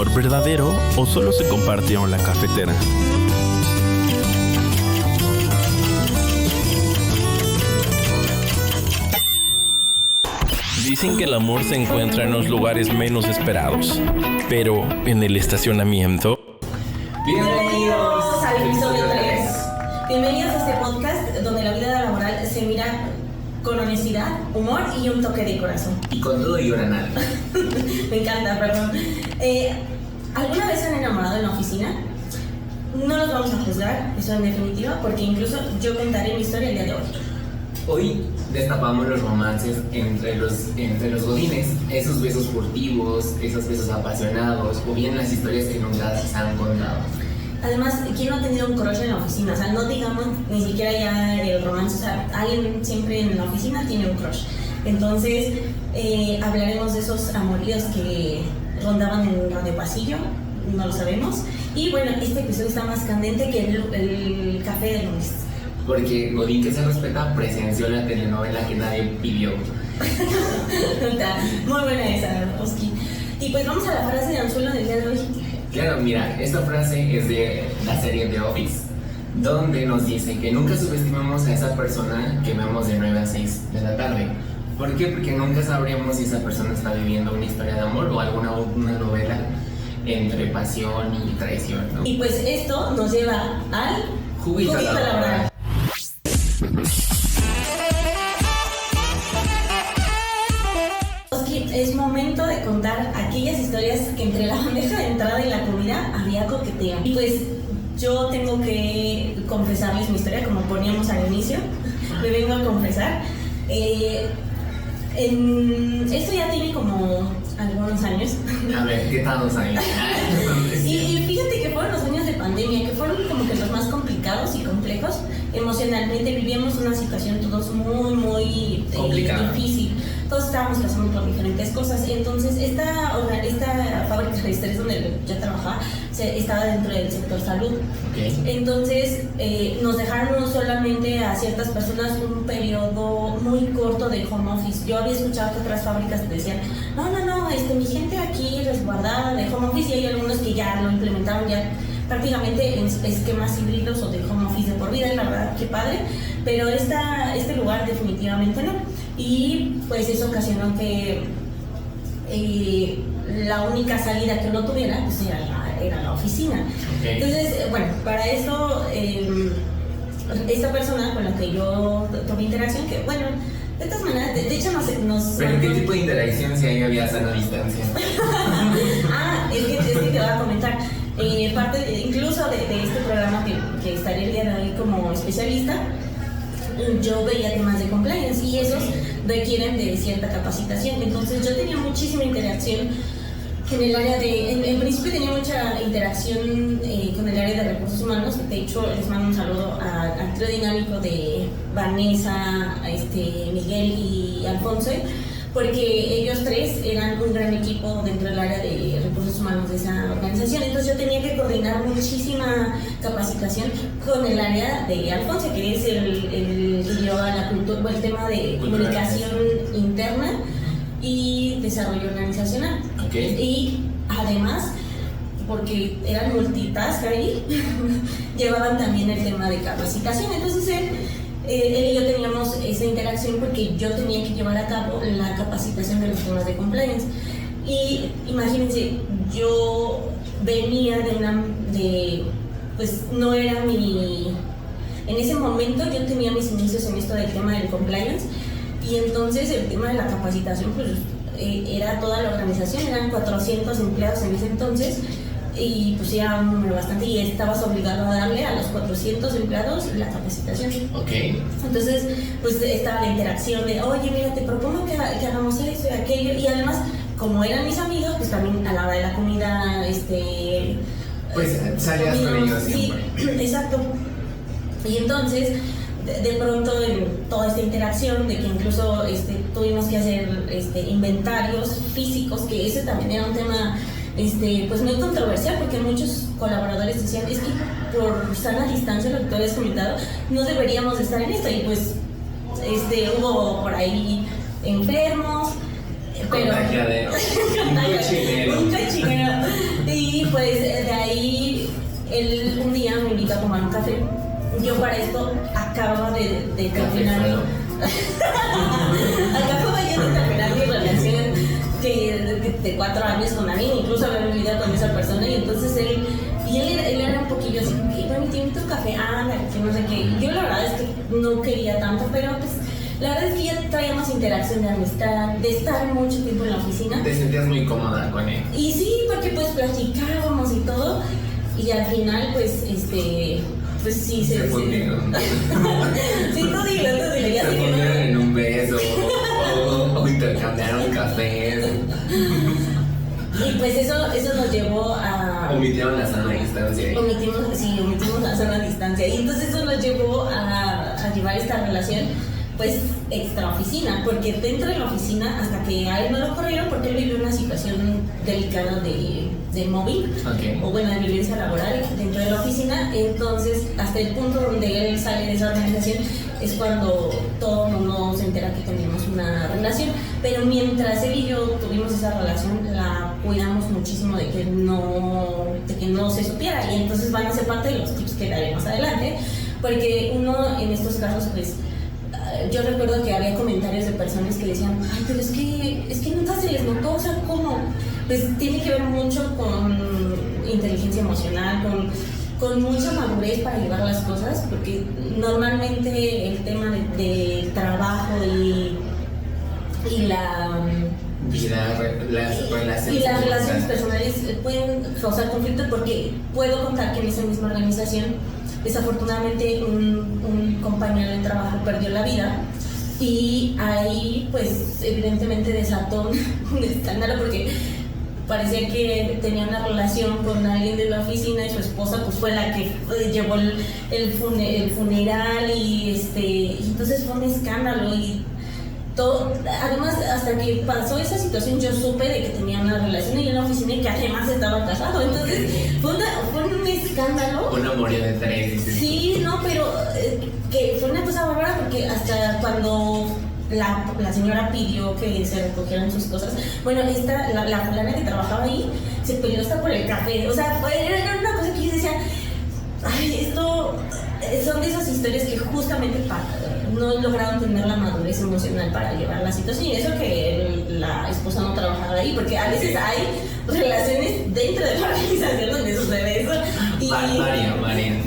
amor verdadero o solo se compartieron la cafetera? Dicen que el amor se encuentra en los lugares menos esperados, pero en el estacionamiento. Bienvenidos al episodio 3. Bienvenidos a este podcast donde la vida laboral se mira con honestidad, humor y un toque de corazón. Y con todo y oranal. Me encanta, perdón. ¿Alguna vez se han enamorado en la oficina? No los vamos a juzgar, eso en definitiva, porque incluso yo contaré mi historia el día de hoy. Hoy destapamos los romances entre los godines, esos besos furtivos, esos besos apasionados, o bien las historias que nunca se han contado. Además, ¿quién no ha tenido un crush en la oficina? O sea, no digamos ni siquiera ya el romance, o sea, alguien siempre en la oficina tiene un crush. Entonces, hablaremos de esos amoríos que rondaban en Radio Pasillo, no lo sabemos. Y bueno, este episodio está más candente que el café de lunes. Porque Godín que se respeta presenció la telenovela que nadie pidió. Muy buena esa, Oski. Y pues vamos a la frase de anzuelo del día de hoy. Claro, mira, esta frase es de la serie The Office, donde nos dice que nunca subestimamos a esa persona que vemos de 9 a 6 de la tarde. ¿Por qué? Porque nunca sabríamos si esa persona está viviendo una historia de amor o una novela entre pasión y traición, ¿no? Y pues esto nos lleva al Juguito laboral. Es momento de contar aquellas historias que entre la bandeja de entrada y la comida había coqueteo. Y pues yo tengo que confesarles mi historia, como poníamos al inicio. Me vengo a confesar. Esto ya tiene como algunos años. A ver, ¿qué tantos años? Y fíjate que fueron los años de pandemia, que fueron como que los más complicados y complejos. Emocionalmente vivíamos una situación todos muy difícil. Todos estábamos pasando por diferentes cosas. Entonces, esta fábrica de estrés donde yo trabajaba estaba dentro del sector salud. Okay. Entonces, nos dejaron solamente a ciertas personas un periodo muy corto de home office. Yo había escuchado que otras fábricas te decían, no, mi gente aquí resguardada de home office, y hay algunos que ya lo implementaron ya prácticamente en esquemas híbridos o de home office de por vida, y la verdad, qué padre, pero este lugar definitivamente no. Y pues eso ocasionó que la única salida que uno tuviera pues era la oficina. Okay. Entonces, bueno, para esto, esta persona con la que yo tuve interacción, que bueno, de todas maneras, de hecho nos ¿Pero qué tipo de interacción si ahí había sana distancia? es que te voy a comentar. Parte incluso de este programa que estaré el día de hoy como especialista, yo veía temas de compliance y esos requieren de cierta capacitación. Entonces yo tenía muchísima interacción en el área en principio tenía mucha interacción con el área de recursos humanos. De hecho, les mando un saludo al trío dinámico de Vanessa, Miguel y Alfonso, porque ellos tres eran un gran equipo dentro del área de recursos humanos de esa organización. Entonces yo tenía que coordinar muchísima capacitación con el área de Alfonso, que es el que lleva la cultura, el tema de comunicación interna y desarrollo organizacional. Okay. Y además, porque eran multitask ahí, llevaban también el tema de capacitación. Entonces él y yo teníamos esa interacción porque yo tenía que llevar a cabo la capacitación de los temas de compliance. Y imagínense, yo venía pues no era en ese momento yo tenía mis inicios en esto del tema del compliance, y entonces el tema de la capacitación pues era toda la organización, eran 400 empleados en ese entonces, y pues era un número bastante, y estabas obligado a darle a los 400 empleados la capacitación. Okay. Entonces, pues estaba la interacción de, oye, mira, te propongo que hagamos esto y aquello, y además, como eran mis amigos, pues también a la hora de la comida, pues salías con ellos siempre. Sí, exacto. Y entonces, de pronto, en toda esta interacción, de que incluso tuvimos que hacer inventarios físicos, que ese también era un tema pues muy controversial, porque muchos colaboradores decían, es que por sana distancia, lo que tú habías comentado, no deberíamos estar en esto, y pues hubo por ahí enfermos, Contagiadero. Un cochinero. Un cochinero. Y pues de ahí, él un día me invitó a tomar un café. Yo para esto acababa de terminar. Acababa yo de terminar mi relación de 4 años con alguien, incluso haber vivido con esa persona. Y entonces él era un poquillo así, bueno, te invito a un café, que no sé qué. Yo la verdad es que no quería tanto, pero pues la verdad es que ya traíamos interacción de amistad, de estar mucho tiempo en la oficina. Te sentías muy cómoda con él. Y sí, porque pues platicábamos y todo, y al final pues pues sí se fundieron. Sí, tú dilo, ya se sé que fundieron no. en un beso o intercambiaron cafés. Y pues eso nos llevó a... Omitieron la sana distancia. Omitimos la sana distancia. Y entonces eso nos llevó a llevar esta relación pues extra oficina, porque dentro de la oficina, hasta que a él no lo corrieron porque él vivió una situación delicada de mobbing, okay, o bueno, de violencia laboral dentro de la oficina. Entonces hasta el punto donde él sale de esa organización es cuando todo el mundo se entera que teníamos una relación, pero mientras él y yo tuvimos esa relación la cuidamos muchísimo de que no se supiera, y entonces van a ser parte de los tips que daré más adelante, porque uno en estos casos pues yo recuerdo que había comentarios de personas que decían, ay, pero es que nunca se les notó, o sea, ¿cómo? Pues tiene que ver mucho con inteligencia emocional, con mucha madurez para llevar las cosas, porque normalmente el tema del trabajo y las relaciones personales pueden causar conflicto, porque puedo contar que en esa misma organización desafortunadamente un compañero de trabajo perdió la vida, y ahí pues evidentemente desató un escándalo, porque parecía que tenía una relación con alguien de la oficina y su esposa pues fue la que llevó el funeral, y entonces fue un escándalo y todo. Además, hasta que pasó esa situación yo supe de que tenía una relación ahí en la oficina y que además estaba casado. Entonces fue un escándalo. Un amorío de 3. Sí, no, pero que fue una cosa bárbara, porque hasta cuando la señora pidió que se recogieran sus cosas, bueno, la fulana que trabajaba ahí se peleó hasta por el café. O sea, era una cosa que yo decía, ay, esto son de esas historias que justamente no lograron tener la madurez emocional para llevar la situación, y eso que la esposa no trabajaba ahí, porque a veces hay relaciones dentro de la organización donde sucede eso. María.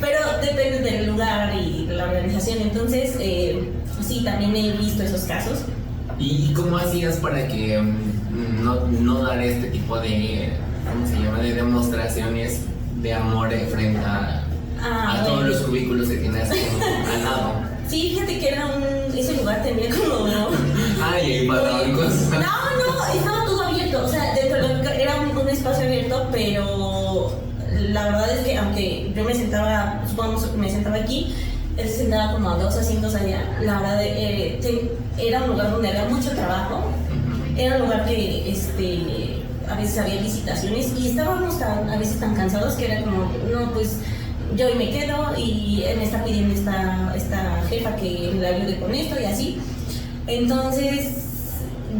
Pero depende del lugar y de la organización. Entonces, sí, también he visto esos casos. ¿Y cómo hacías para que no dar este tipo de, ¿cómo se llama?, de demostraciones de amor frente a todos los cubículos que tienes al lado? Sí, fíjate que ese lugar tenía como... Ay, para cosas. No, estaba todo abierto. O sea, dentro de era un espacio abierto, pero la verdad es que aunque yo me sentaba aquí, él se sentaba como a 2 asientos allá. La verdad, era un lugar donde había mucho trabajo. Era un lugar que a veces había visitaciones y estábamos a veces tan cansados que era como, no, pues yo me quedo y él me está pidiendo esta jefa que le ayude con esto y así. Entonces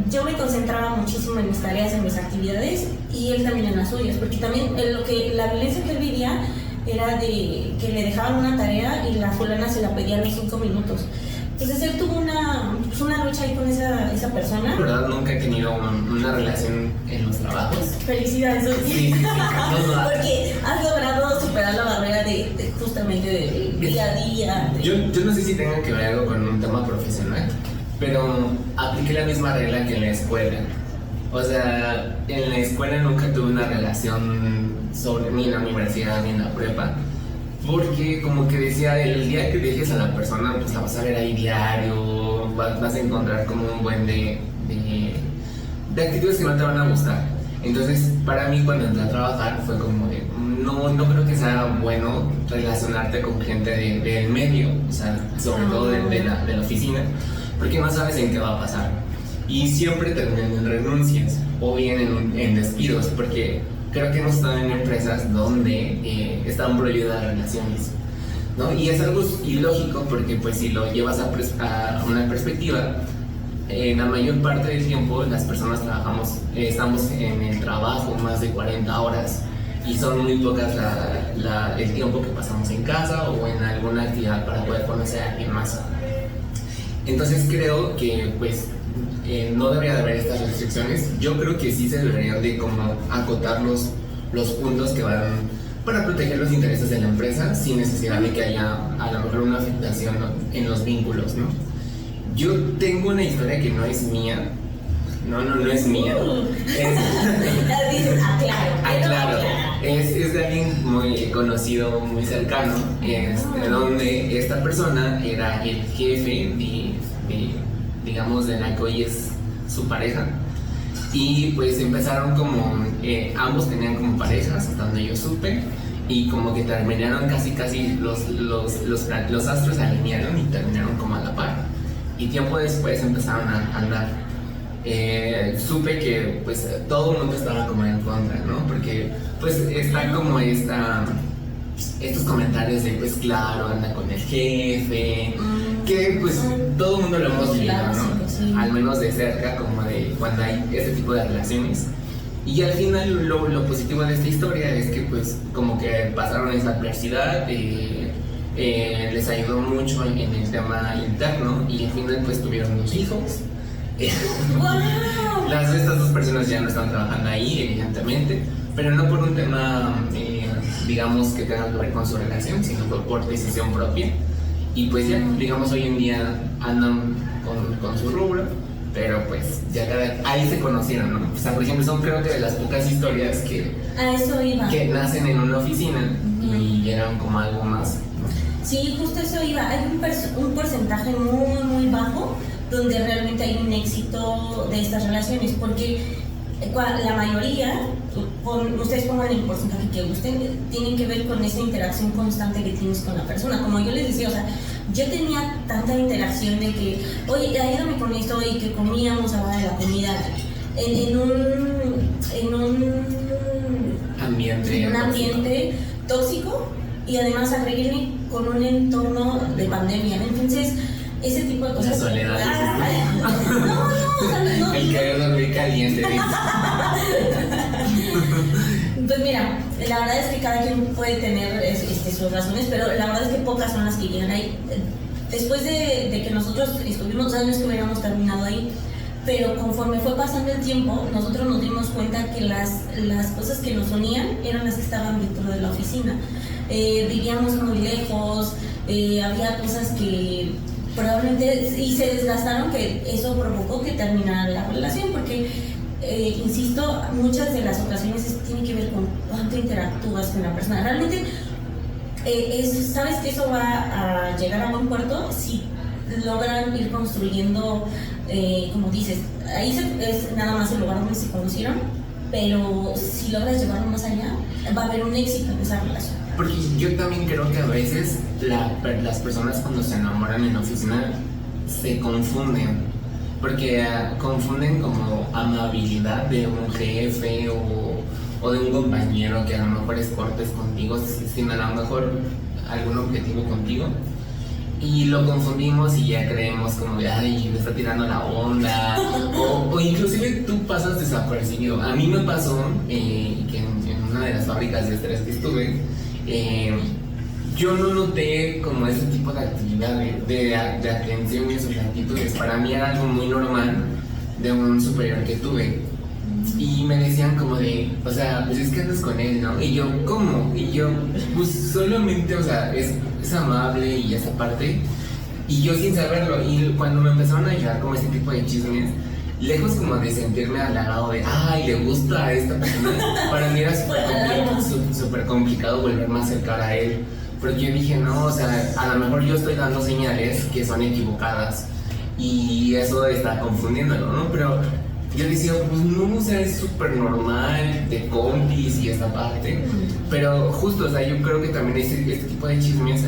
yo me concentraba muchísimo en mis tareas, en mis actividades, y él también en las suyas, porque también la violencia que él vivía era de que le dejaban una tarea y la fulana se la pedía a los 5 minutos. Entonces él tuvo una lucha ahí con esa persona. ¿Verdad? Nunca he tenido una relación en los trabajos. Felicidades, sí, porque has logrado superar la barrera justamente del día a día. Yo no sé si tenga que ver algo con un tema profesional, pero apliqué la misma regla que en la escuela. O sea, en la escuela nunca tuve una relación ni en la universidad ni en la prepa, porque como que decía, el día que dejes a la persona pues la vas a ver ahí diario, vas a encontrar como un buen de actitudes que no te van a gustar. Entonces para mí cuando entré a trabajar fue como de, no creo que sea bueno relacionarte con gente del medio, o sea, sobre todo de la oficina, porque no sabes en qué va a pasar. Y siempre terminan en renuncias o bien en despidos, porque creo que hemos estado en empresas donde están prohibidas las relaciones, ¿no? Y es algo ilógico, porque pues si lo llevas a una perspectiva, la mayor parte del tiempo las personas estamos en el trabajo más de 40 horas y son muy pocas el tiempo que pasamos en casa o en alguna actividad para poder conocer a alguien más. Entonces creo que pues no debería de haber estas restricciones. Yo creo que sí se deberían de como acotar los puntos que van para proteger los intereses de la empresa sin necesidad de que haya a lo mejor una afectación, ¿no?, en los vínculos, ¿no? Yo tengo una historia que no es mía. No es mía. Claro. Es de alguien muy conocido, muy cercano, donde esta persona era el jefe digamos, de la que hoy es su pareja. Y pues empezaron como, ambos tenían como parejas, hasta donde yo supe, y como que terminaron casi los astros se alinearon y terminaron como a la par. Y tiempo después empezaron a andar. Supe que pues todo el mundo estaba como en contra, ¿no? Porque pues está como estos comentarios de pues claro, anda con el jefe, que pues todo el mundo lo hemos vivido, ¿no? Sí. Al menos de cerca, como de cuando hay ese tipo de relaciones. Y al final lo positivo de esta historia es que pues como que pasaron esa adversidad, les ayudó mucho en el tema interno y al final pues tuvieron 2 hijos. ¡Wow! Estas 2 personas ya no están trabajando ahí, evidentemente, pero no por un tema, digamos, que tenga que ver con su relación, sino por decisión propia. Y pues ya, digamos, hoy en día andan con su rubro, pero pues ya ahí se conocieron, ¿no? O sea, por ejemplo, son creo que de las pocas historias que nacen en una oficina y eran como algo más, ¿no? Sí, justo eso iba. Hay un porcentaje muy, muy bajo donde realmente hay un éxito de estas relaciones, porque la mayoría, ustedes pongan el porcentaje que gusten, tienen que ver con esa interacción constante que tienes con la persona. Como yo les decía, o sea, yo tenía tanta interacción de que, oye, ayúdame con esto, y que comíamos a la hora de la comida en un ambiente tóxico, y además agregué con un entorno de pandemia. Entonces, ese tipo de cosas. La soledad. No. El querer dormir caliente. Pues mira, la verdad es que cada quien puede tener sus razones, pero la verdad es que pocas son las que llegan ahí. Después de que nosotros estuvimos 2 años que hubiéramos terminado ahí, pero conforme fue pasando el tiempo, nosotros nos dimos cuenta que las cosas que nos unían eran las que estaban dentro de la oficina. Vivíamos muy lejos, había cosas que probablemente y se desgastaron, que eso provocó que terminara la relación, porque insisto, muchas de las ocasiones tiene que ver con cuánto interactúas con la persona. Realmente sabes que eso va a llegar a buen puerto si logran ir construyendo, como dices, ahí es nada más el lugar donde se conocieron, pero si logras llevarlo más allá, va a haber un éxito en esa relación. Porque yo también creo que a veces las personas cuando se enamoran en la oficina se confunden, porque confunden como amabilidad de un jefe o de un compañero que a lo mejor es cortés contigo, sin a lo mejor algún objetivo contigo, y lo confundimos y ya creemos como de, ay, me está tirando la onda, o inclusive tú pasas desapercibido. A mí me pasó que en una de las fábricas de estrés que estuve, yo no noté como ese tipo de actividad de atención y sus actitudes. Para mí era algo muy normal de un superior que tuve. Y me decían como de, o sea, pues es que andas con él, ¿no? Y yo, ¿cómo? Y yo, pues solamente, o sea, es amable y esa parte. Y yo sin saberlo. Y cuando me empezaron a llegar como ese tipo de chismes, lejos como de sentirme halagado de, ay, le gusta a esta persona, para mí era súper complicado volverme a acercar a él. Porque yo dije, no, o sea, a lo mejor yo estoy dando señales que son equivocadas y eso está confundiéndolo, ¿no? Pero yo decía, pues no, o sea, es súper normal, de compis y esta parte. Pero justo, o sea, yo creo que también este tipo de chismes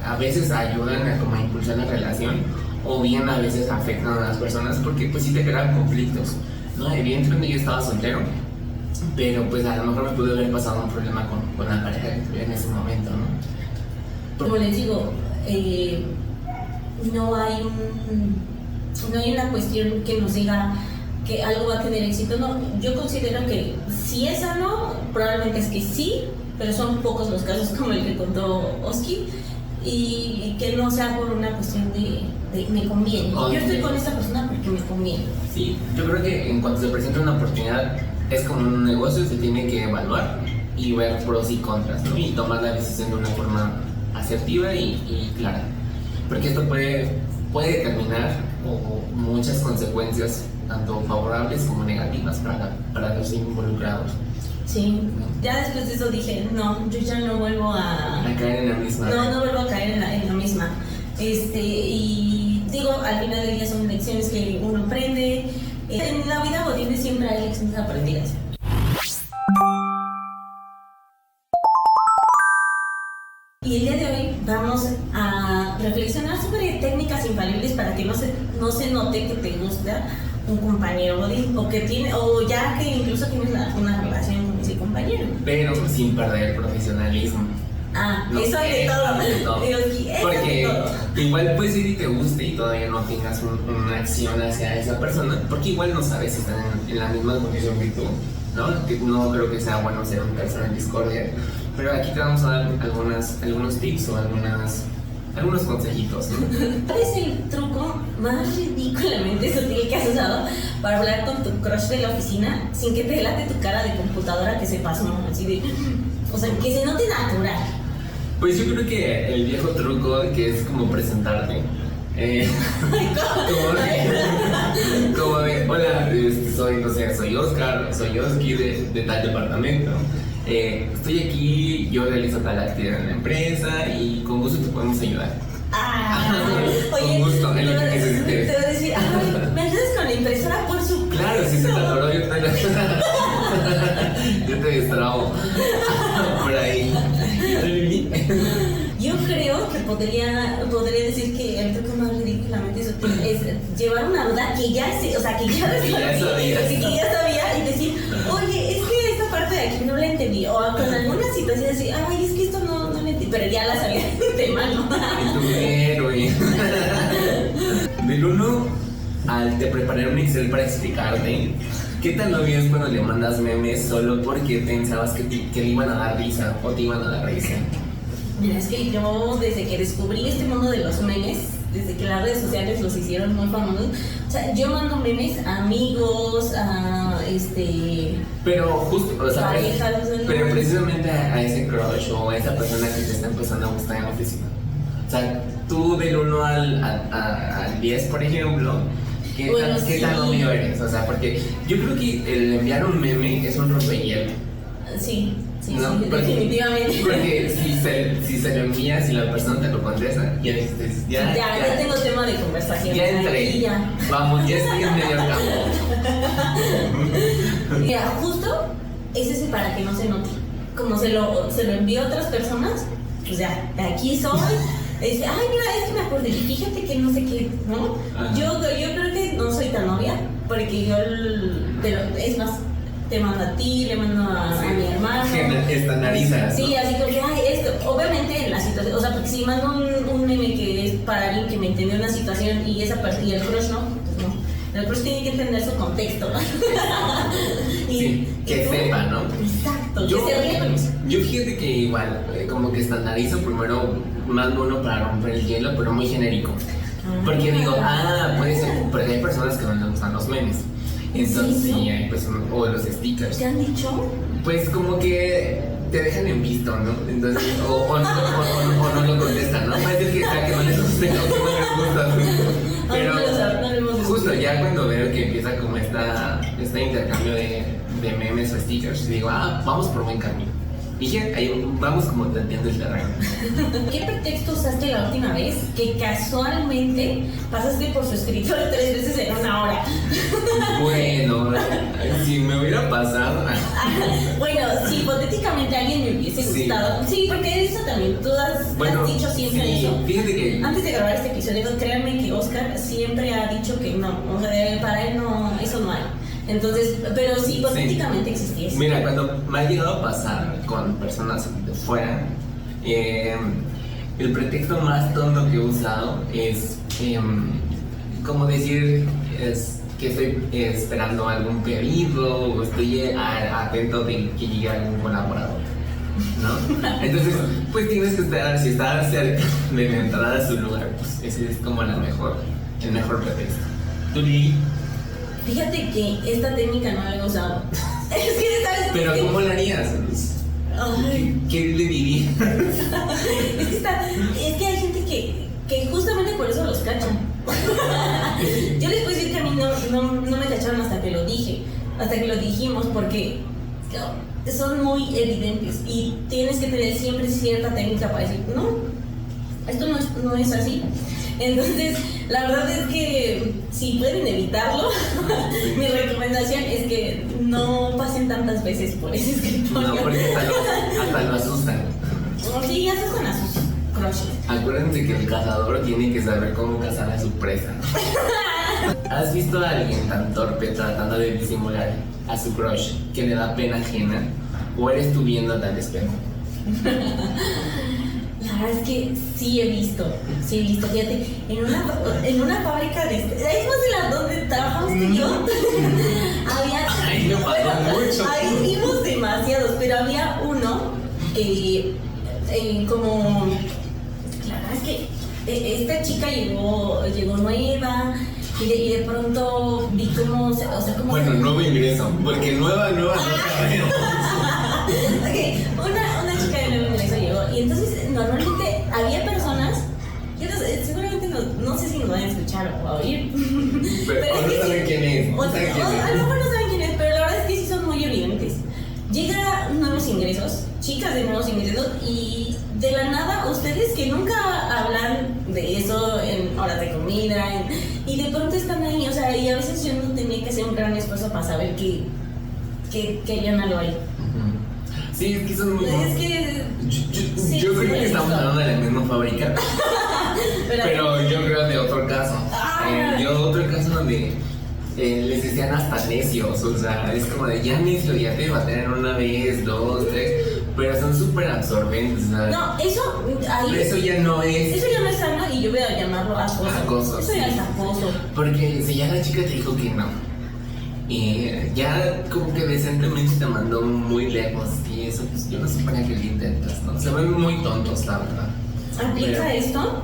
a veces ayudan a como a impulsar la relación, o bien a veces afectan a las personas porque pues sí te crean conflictos, ¿no? Evidentemente yo estaba soltero, pero pues a lo mejor me pudo haber pasado un problema con la pareja que tuve en ese momento, ¿no? Como les digo, no hay no hay una cuestión que nos diga que algo va a tener éxito. No, yo considero que si es sano, probablemente es que sí, pero son pocos los casos como el que contó Oski, y que no sea por una cuestión de me conviene. Yo estoy con esta persona porque me conviene. Sí, yo creo que en cuanto se presenta una oportunidad, es como un negocio, se tiene que evaluar y ver pros y contras, ¿no? Y tomar la decisión de una forma asertiva y clara. Porque esto puede determinar muchas consecuencias, tanto favorables como negativas para los involucrados. Sí, ya después de eso dije, no, yo ya no vuelvo a caer en la misma. No vuelvo a caer en la misma. Y digo, al final del día son lecciones que uno aprende. En la vida godina siempre hay lecciones aprendidas. Y el día de hoy vamos a reflexionar sobre técnicas infalibles para que no se note que te gusta un compañero godín, o ya que incluso tienes una relación con ese compañero. Pero sin perder el profesionalismo. No, eso es de todo. Porque igual puedes ir y te guste y todavía no tengas una acción hacia esa persona, porque igual no sabes si están en la misma condición que tú, ¿no? Que no creo que sea bueno ser un persona en discordia. Pero aquí te vamos a dar algunos tips o algunos consejitos, ¿no? ¿Cuál es el truco más ridículamente sutil que has usado para hablar con tu crush de la oficina sin que te delate tu cara de computadora que se pasó, así de... O sea, que se note natural? Pues yo creo que el viejo truco que es como presentarte. Como de, hola, soy Oscar, soy Oski de tal departamento. Estoy aquí, yo realizo tal actividad en la empresa y con gusto te podemos ayudar. Oye, con gusto, es lo que quieres decir. Te voy a decir, ¿me ayudas con la impresora? Por supuesto. Claro, si se te atoró, yo te destrabo por ahí. Yo creo que podría decir que el truco más ridículamente sutil es llevar una duda que ya sabía y decir, oye, es que esta parte de aquí no la entendí, o con alguna situación así, ay, es que esto no la entendí, pero ya la sabía de tema, ¿no? Tu héroe. Del 1 al te preparé un Excel para explicarte. ¿Qué tan obvio es cuando le mandas memes solo porque pensabas que le iban a dar risa o te iban a dar risa? Mira, es que yo desde que descubrí este mundo de los memes, desde que las redes sociales los hicieron muy famosos, o sea, yo mando memes a amigos, pero justo, o sea, parejas, pero precisamente a ese crush o a esa persona que te está empezando a gustar en la oficina. O sea, tú del 1 al 10, por ejemplo, ¿qué tan obvio eres? O sea, porque yo creo que el enviar un meme es un rompehielo. Sí, ¿no? Definitivamente. Porque si se lo envías y la persona te lo contesta, ya tengo tema de conversación. Ya entré. Vamos, ya estoy en medio campo. Mira, justo es ese para que no se note. Como se lo envío a otras personas, pues ya, de aquí soy. Dice, ay, mira, es que me acordé, fíjate que no sé qué, ¿no? Yo creo que no soy tan obvia, porque es más, te mando a ti, le mando a mi hermano. Estandarizas. Sí, así como que, ay, esto, obviamente en la situación, o sea, porque si mando un meme que es para alguien que me entendió una situación y el crush no, pues no. El crush tiene que entender su contexto, ¿no? Que sepa, ¿no? Exacto, que se ríe con eso. Yo fíjate que igual, como que estandarizo primero, mando uno para romper el hielo, pero muy genérico. Porque digo, puede ser, porque hay personas que no les gustan los memes. Entonces, sí, hay personas, o los stickers. ¿Te han dicho? Pues como que te dejan en visto, ¿no? Entonces, o no lo contestan, ¿no? Puede ser que no les guste o que no les gusta. Pero justo ya cuando veo que empieza como este intercambio de memes o stickers, digo, vamos por buen camino. Y ya, ahí vamos como tanteando el terreno. ¿Qué pretexto usaste la última vez que casualmente pasaste por su escritorio 3 veces en una hora? Bueno, si me hubiera pasado. Bueno, si hipotéticamente alguien me hubiese gustado. Sí, porque eso también, tú has dicho siempre eso. Fíjate que antes de grabar este episodio, créanme que Oscar siempre ha dicho que no, o sea, para él no, eso no hay. Entonces, pero sí, hipotéticamente existiese. Mira, cuando me ha llegado a pasar con personas de fuera, el pretexto más tonto que he usado es como decir es que estoy esperando algún pedido o estoy atento de que llegue algún colaborador, ¿no? Entonces, pues tienes que esperar, si está cerca de la entrada a su lugar, pues ese es como el mejor pretexto. ¿Tú, Lili? Fíjate que esta técnica no la he usado. Es que, ¿sabes? Pero ¿cómo la harías? Ay. ¿Qué le dirías? Es que hay gente que justamente por eso los cachan. Yo les puedo decir que a mí no me cacharon hasta que lo dije, hasta que lo dijimos, porque son muy evidentes y tienes que tener siempre cierta técnica para decir, no, esto no es así. Entonces, la verdad es que si pueden evitarlo, mi recomendación es que no pasen tantas veces por ese escritorio. No, porque hasta lo asustan. Sí, ya asustan a sus crushes. Acuérdense que el cazador tiene que saber cómo cazar a su presa. ¿Has visto a alguien tan torpe tratando de disimular a su crush que le da pena ajena? ¿O eres tú viéndote al espejo? La verdad es que sí he visto, fíjate, en una fábrica de... Es más de la donde trabajamos tú y yo. Había... Ay, no pasó mucho. Ahí vimos demasiados, pero había uno que como... La verdad es que esta chica llegó nueva y de pronto vi cómo... Bueno, nuevo ingreso, porque nueva no sabemos. Ok, una chica de nuevo ingreso llegó y entonces normalmente había personas, yo no sé, seguramente no sé si nos van a escuchar o a oír, pero no saben quién es. A lo mejor no saben quién es, pero la verdad es que sí son muy evidentes. Llegan nuevos ingresos, chicas de nuevos ingresos, y de la nada ustedes que nunca hablan de eso en horas de comida y de pronto están ahí, o sea, y a veces yo no tenía que hacer un gran esfuerzo para saber que harían algo ahí. Sí, es que son muy... Es que... Yo creo que estamos hablando de la misma fábrica, pero yo creo de otro caso. Otro caso donde les decían hasta necios, o sea, es como de ya necio, ya te va a tener una vez, dos, tres, pero son súper absorbentes, ¿sabes? No, eso ya no es... Eso ya no es sano y yo voy a llamarlo acoso. Acoso, eso sí. ya es acoso. Porque si ya la chica te dijo que no, y ya como que decentemente te mandó muy lejos y eso, pues yo no sé para qué lo intentas, ¿no? Se ven muy tontos, la verdad. Aplica esto,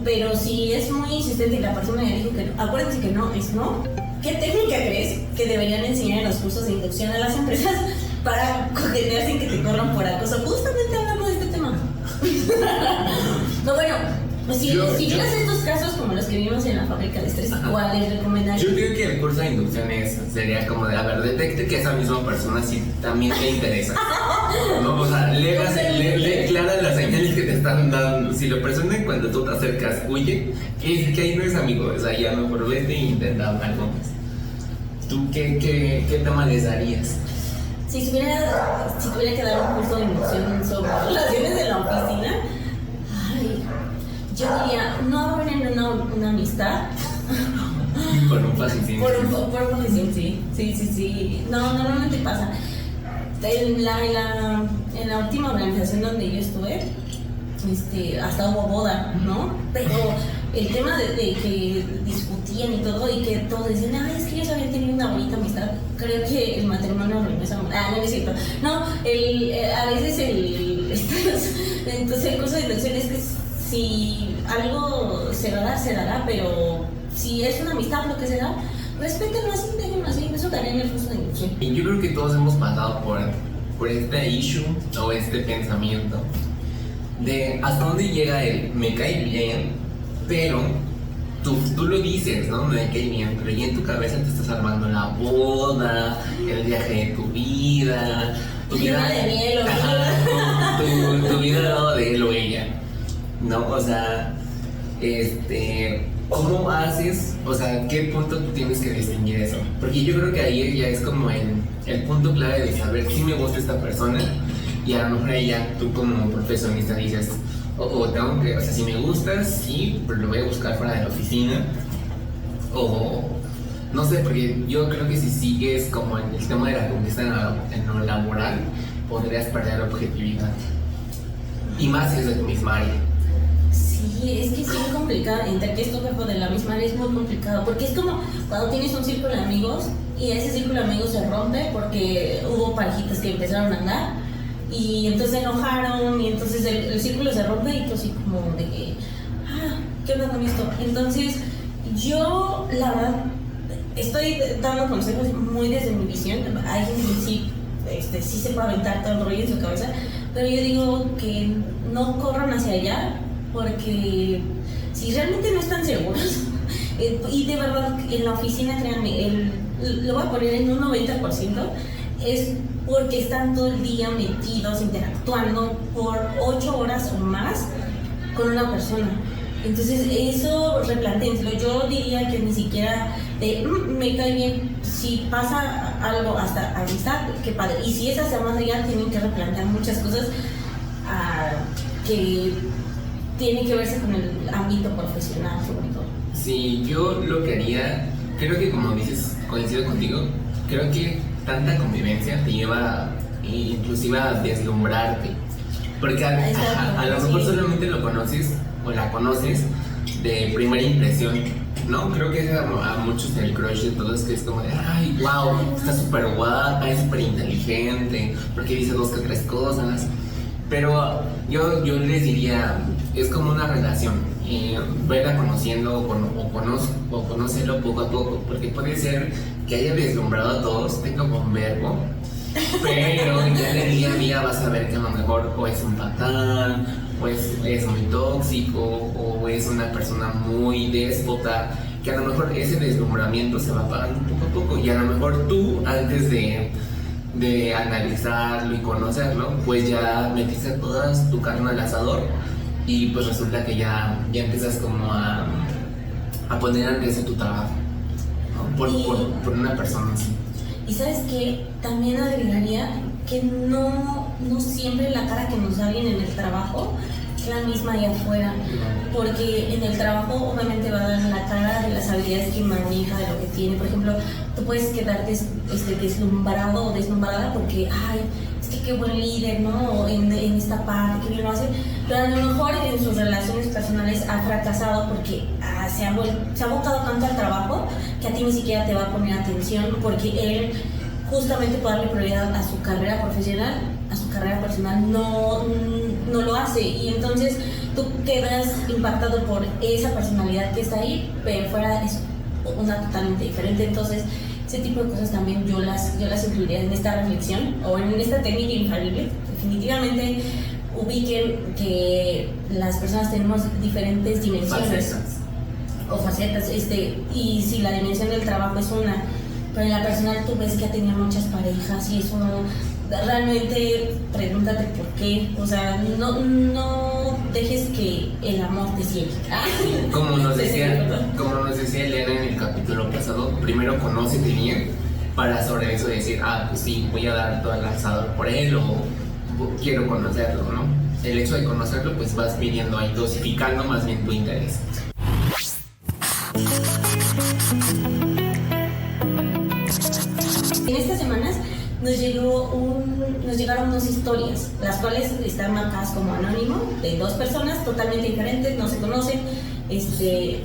pero si es muy insistente y la persona ya dijo que no, acuérdense que no es no. ¿Qué técnica crees que deberían enseñar en los cursos de inducción a las empresas para coquetear sin que te corran por acoso? Justamente hablamos de este tema. No, bueno, si vieras estos casos como los que vimos en la fábrica de estrés, ¿cuáles recomendarías? Yo creo que el curso de inducción sería como de, a ver, detecte que esa misma persona sí también te interesa. No, o sea, lee claras las señales que te están dando. Si la persona cuando tú te acercas huye, es que ahí no es amigo, o sea, ya mejor vete e intenta hablar con más. ¿Tú qué tema les darías? Si tuviera que dar un curso de inducción sobre relaciones de la oficina, yo diría, no abren una amistad. Por un fascismo. Por un fascismo, sí. No, normalmente pasa. En la última organización donde yo estuve, hasta hubo boda, ¿no? Pero el tema de que discutían y todo, y que todos decían, es que ellos habían tenido una bonita amistad. Creo que el matrimonio no es amor. No es cierto. No, a veces entonces el curso de inducción es que si algo se va a dar, se dará, pero si es una amistad lo que se da, respétenlo así, déjenlo así, eso daría en el curso de inducción. Y yo creo que todos hemos pasado por este issue o este pensamiento de hasta dónde llega él, me cae bien, pero tú lo dices, ¿no? Me cae bien, pero ya en tu cabeza te estás armando la boda, el viaje de tu vida, tu vida de miel, tu vida al lado de él o ella, ¿no? O sea, ¿cómo haces? O sea, ¿qué punto tú tienes que distinguir eso? Porque yo creo que ahí ya es como el punto clave de saber si me gusta esta persona y a lo mejor ahí ya tú como profesionista dices, tengo que, o sea, si me gustas, sí, pero lo voy a buscar fuera de la oficina, o no sé, porque yo creo que si sigues como en el tema de la conquista en lo laboral, podrías perder la objetividad. Y más si es de tu misma área. Sí. Sí, es que es muy complicado. Entre que es tu jefe de la misma área es muy complicado. Porque es como cuando tienes un círculo de amigos y ese círculo de amigos se rompe porque hubo parejitas que empezaron a andar y entonces se enojaron y entonces el círculo se rompe y tú así como de que, ¿qué onda con esto? Entonces, yo, la verdad, estoy dando consejos muy desde mi visión. Hay gente que sí se puede aventar todo el rollo en su cabeza, pero yo digo que no corran hacia allá porque si realmente no están seguros, y de verdad en la oficina, créanme, lo voy a poner en un 90%, es porque están todo el día metidos, interactuando por 8 horas o más con una persona. Entonces eso replantéenselo. Yo diría que ni siquiera me cae bien. Si pasa algo hasta amistad, qué padre. Y si es hacia más allá, tienen que replantear muchas cosas que tienen que verse con el ámbito profesional, sobre todo. Sí, yo lo que haría, creo que como dices, coincido contigo, creo que tanta convivencia te lleva inclusive a deslumbrarte. Porque a lo mejor solamente lo conoces o la conoces de primera impresión, ¿no? Creo que es a muchos el crush de todos, que es como de, ay, wow, está súper guapa, es súper inteligente, porque dice 2 que 3 cosas. Pero yo les diría, es como una relación, verla conociendo o conocerlo poco a poco, porque puede ser que haya deslumbrado a todos, tenga buen verbo, pero ya en el día a día vas a ver que a lo mejor o es un patán, o es muy tóxico, o es una persona muy déspota, que a lo mejor ese deslumbramiento se va apagando poco a poco, y a lo mejor tú, antes de analizarlo y conocerlo, pues ya metiste todas tu carne al asador y pues resulta que ya empiezas como a poner en riesgo tu trabajo, ¿no? por una persona así. Y sabes que también agregaría que no siempre la cara que nos da alguien en el trabajo es la misma allá afuera, porque en el trabajo obviamente va a dar la cara de las habilidades que maneja, de lo que tiene. Por ejemplo, tú puedes quedarte deslumbrado o deslumbrada porque, ay, es que qué buen líder, ¿no? En esta parte, qué bien lo hace, pero a lo mejor en sus relaciones personales ha fracasado porque se ha abocado tanto al trabajo que a ti ni siquiera te va a poner atención, porque él, justamente por darle prioridad a su carrera profesional, a su carrera personal, no lo hace, y entonces tú quedas impactado por esa personalidad que está ahí, pero fuera es una totalmente diferente. Entonces ese tipo de cosas también yo las incluiría en esta reflexión o en esta técnica infalible. Definitivamente ubiquen que las personas tenemos diferentes dimensiones o facetas, y si la dimensión del trabajo es una, pero en la personal tú ves que ha tenido muchas parejas y eso realmente pregúntate por qué. O sea, no dejes que el amor te ciegue. Como nos decía Elena en el capítulo pasado, primero conócete bien para sobre eso decir, pues sí, voy a dar todo el asador por él o quiero conocerlo, ¿no? El hecho de conocerlo, pues vas midiendo ahí, dosificando más bien tu interés. En estas semanas nos llegaron 2 historias, las cuales están marcadas como anónimo, de 2 personas totalmente diferentes, no se conocen. Dice,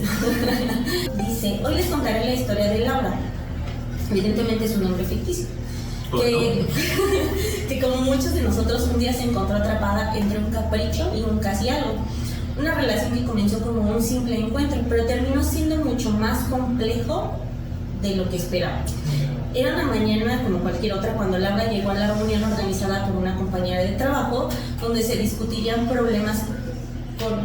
hoy les contaré la historia de Laura. Evidentemente es un nombre ficticio. Que como muchos de nosotros, un día se encontró atrapada entre un capricho y un casi algo. Una relación que comenzó como un simple encuentro, pero terminó siendo mucho más complejo de lo que esperaba. Era una mañana como cualquier otra cuando Laura llegó a la reunión organizada por una compañera de trabajo donde se discutirían problemas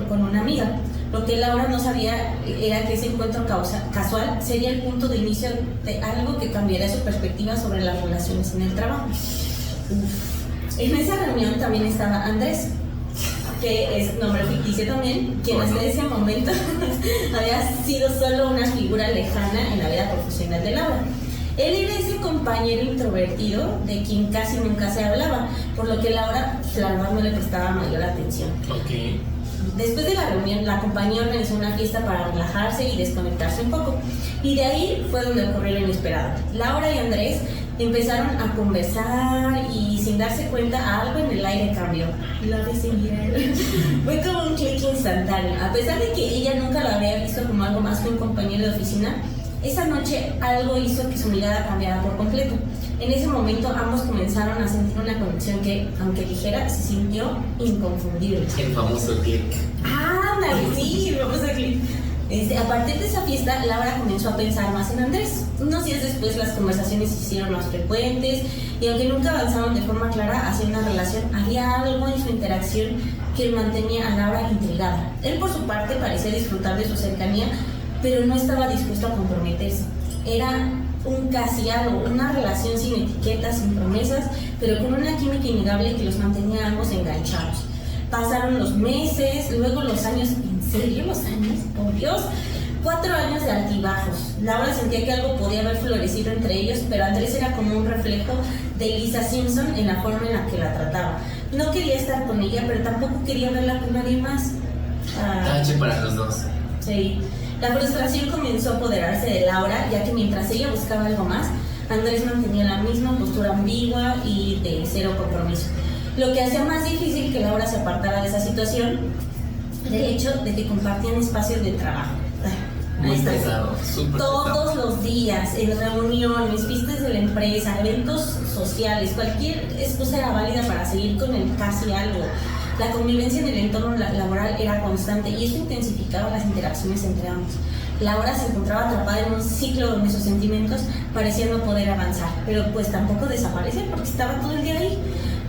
con una amiga. Lo que Laura no sabía era que ese encuentro casual sería el punto de inicio de algo que cambiaría su perspectiva sobre las relaciones en el trabajo. En esa reunión también estaba Andrés, que es nombre ficticio también, quien hasta ese momento había sido solo una figura lejana en la vida profesional de Laura. Él era ese compañero introvertido de quien casi nunca se hablaba, por lo que Laura, la verdad, no le prestaba mayor atención. Okay. Después de la reunión, la compañía organizó una fiesta para relajarse y desconectarse un poco. Y de ahí fue donde ocurrió lo inesperado. Laura y Andrés empezaron a conversar y sin darse cuenta algo en el aire cambió. Fue como un clic instantáneo. A pesar de que ella nunca lo había visto como algo más que un compañero de oficina, esa noche algo hizo que su mirada cambiara por completo. En ese momento ambos comenzaron a sentir una conexión que, aunque ligera, se sintió inconfundible. El famoso click. Ándale, sí, el famoso click. A partir de esa fiesta, Laura comenzó a pensar más en Andrés. Unos días después las conversaciones se hicieron más frecuentes y aunque nunca avanzaron de forma clara hacia una relación, había algo en su interacción que mantenía a Laura intrigada. Él por su parte parecía disfrutar de su cercanía, pero no estaba dispuesto a comprometerse. Era un casi algo, una relación sin etiquetas, sin promesas, pero con una química innegable que los mantenía ambos enganchados. Pasaron los meses, luego los años. ¿En serio los años? Por Dios. 4 años de altibajos. Laura sentía que algo podía haber florecido entre ellos, pero Andrés era como un reflejo de Lisa Simpson en la forma en la que la trataba. No quería estar con ella, pero tampoco quería verla con nadie más. Tache para los dos. Sí. La frustración comenzó a apoderarse de Laura, ya que mientras ella buscaba algo más, Andrés mantenía la misma postura ambigua y de cero compromiso. Lo que hacía más difícil que Laura se apartara de esa situación era el hecho de que compartían espacios de trabajo. Muy pesado, súper todos pesado. los días, en reuniones, fiestas de la empresa, eventos sociales, cualquier excusa era válida para seguir con el casi algo. La convivencia en el entorno laboral era constante y eso intensificaba las interacciones entre ambos. Laura se encontraba atrapada en un ciclo donde sus sentimientos parecían no poder avanzar, pero pues tampoco desaparecer porque estaba todo el día ahí.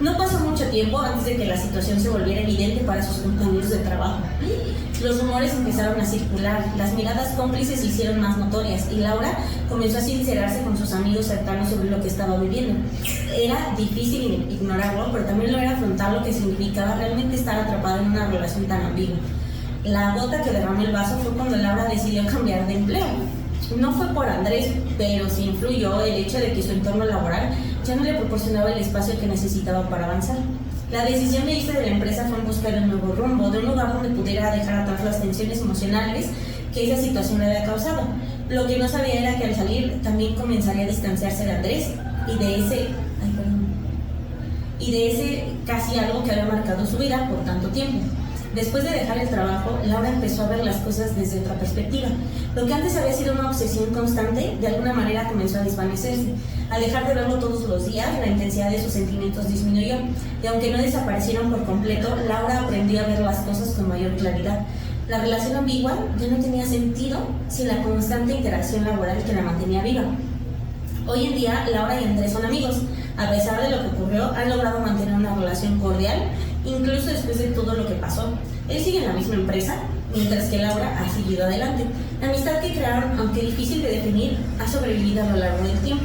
No pasó mucho tiempo antes de que la situación se volviera evidente para sus compañeros de trabajo. Los rumores empezaron a circular, las miradas cómplices se hicieron más notorias y Laura comenzó a sincerarse con sus amigos cercanos sobre lo que estaba viviendo. Era difícil ignorarlo, pero también lo era afrontar lo que significaba realmente estar atrapada en una relación tan ambigua. La gota que derramó el vaso fue cuando Laura decidió cambiar de empleo. No fue por Andrés, pero sí influyó el hecho de que su entorno laboral ya no le proporcionaba el espacio que necesitaba para avanzar. La decisión de irse de la empresa fue en busca de un nuevo rumbo, de un lugar donde pudiera dejar atrás las tensiones emocionales que esa situación le había causado. Lo que no sabía era que al salir también comenzaría a distanciarse de Andrés y de ese casi algo que había marcado su vida por tanto tiempo. Después de dejar el trabajo, Laura empezó a ver las cosas desde otra perspectiva. Lo que antes había sido una obsesión constante, de alguna manera comenzó a desvanecerse. Al dejar de verlo todos los días, la intensidad de sus sentimientos disminuyó. Y aunque no desaparecieron por completo, Laura aprendió a ver las cosas con mayor claridad. La relación ambigua ya no tenía sentido sin la constante interacción laboral que la mantenía viva. Hoy en día, Laura y Andrés son amigos. A pesar de lo que ocurrió, han logrado mantener una relación cordial, incluso después de todo lo que pasó. Él sigue en la misma empresa, mientras que Laura ha seguido adelante. La amistad que crearon, aunque difícil de definir, ha sobrevivido a lo largo del tiempo.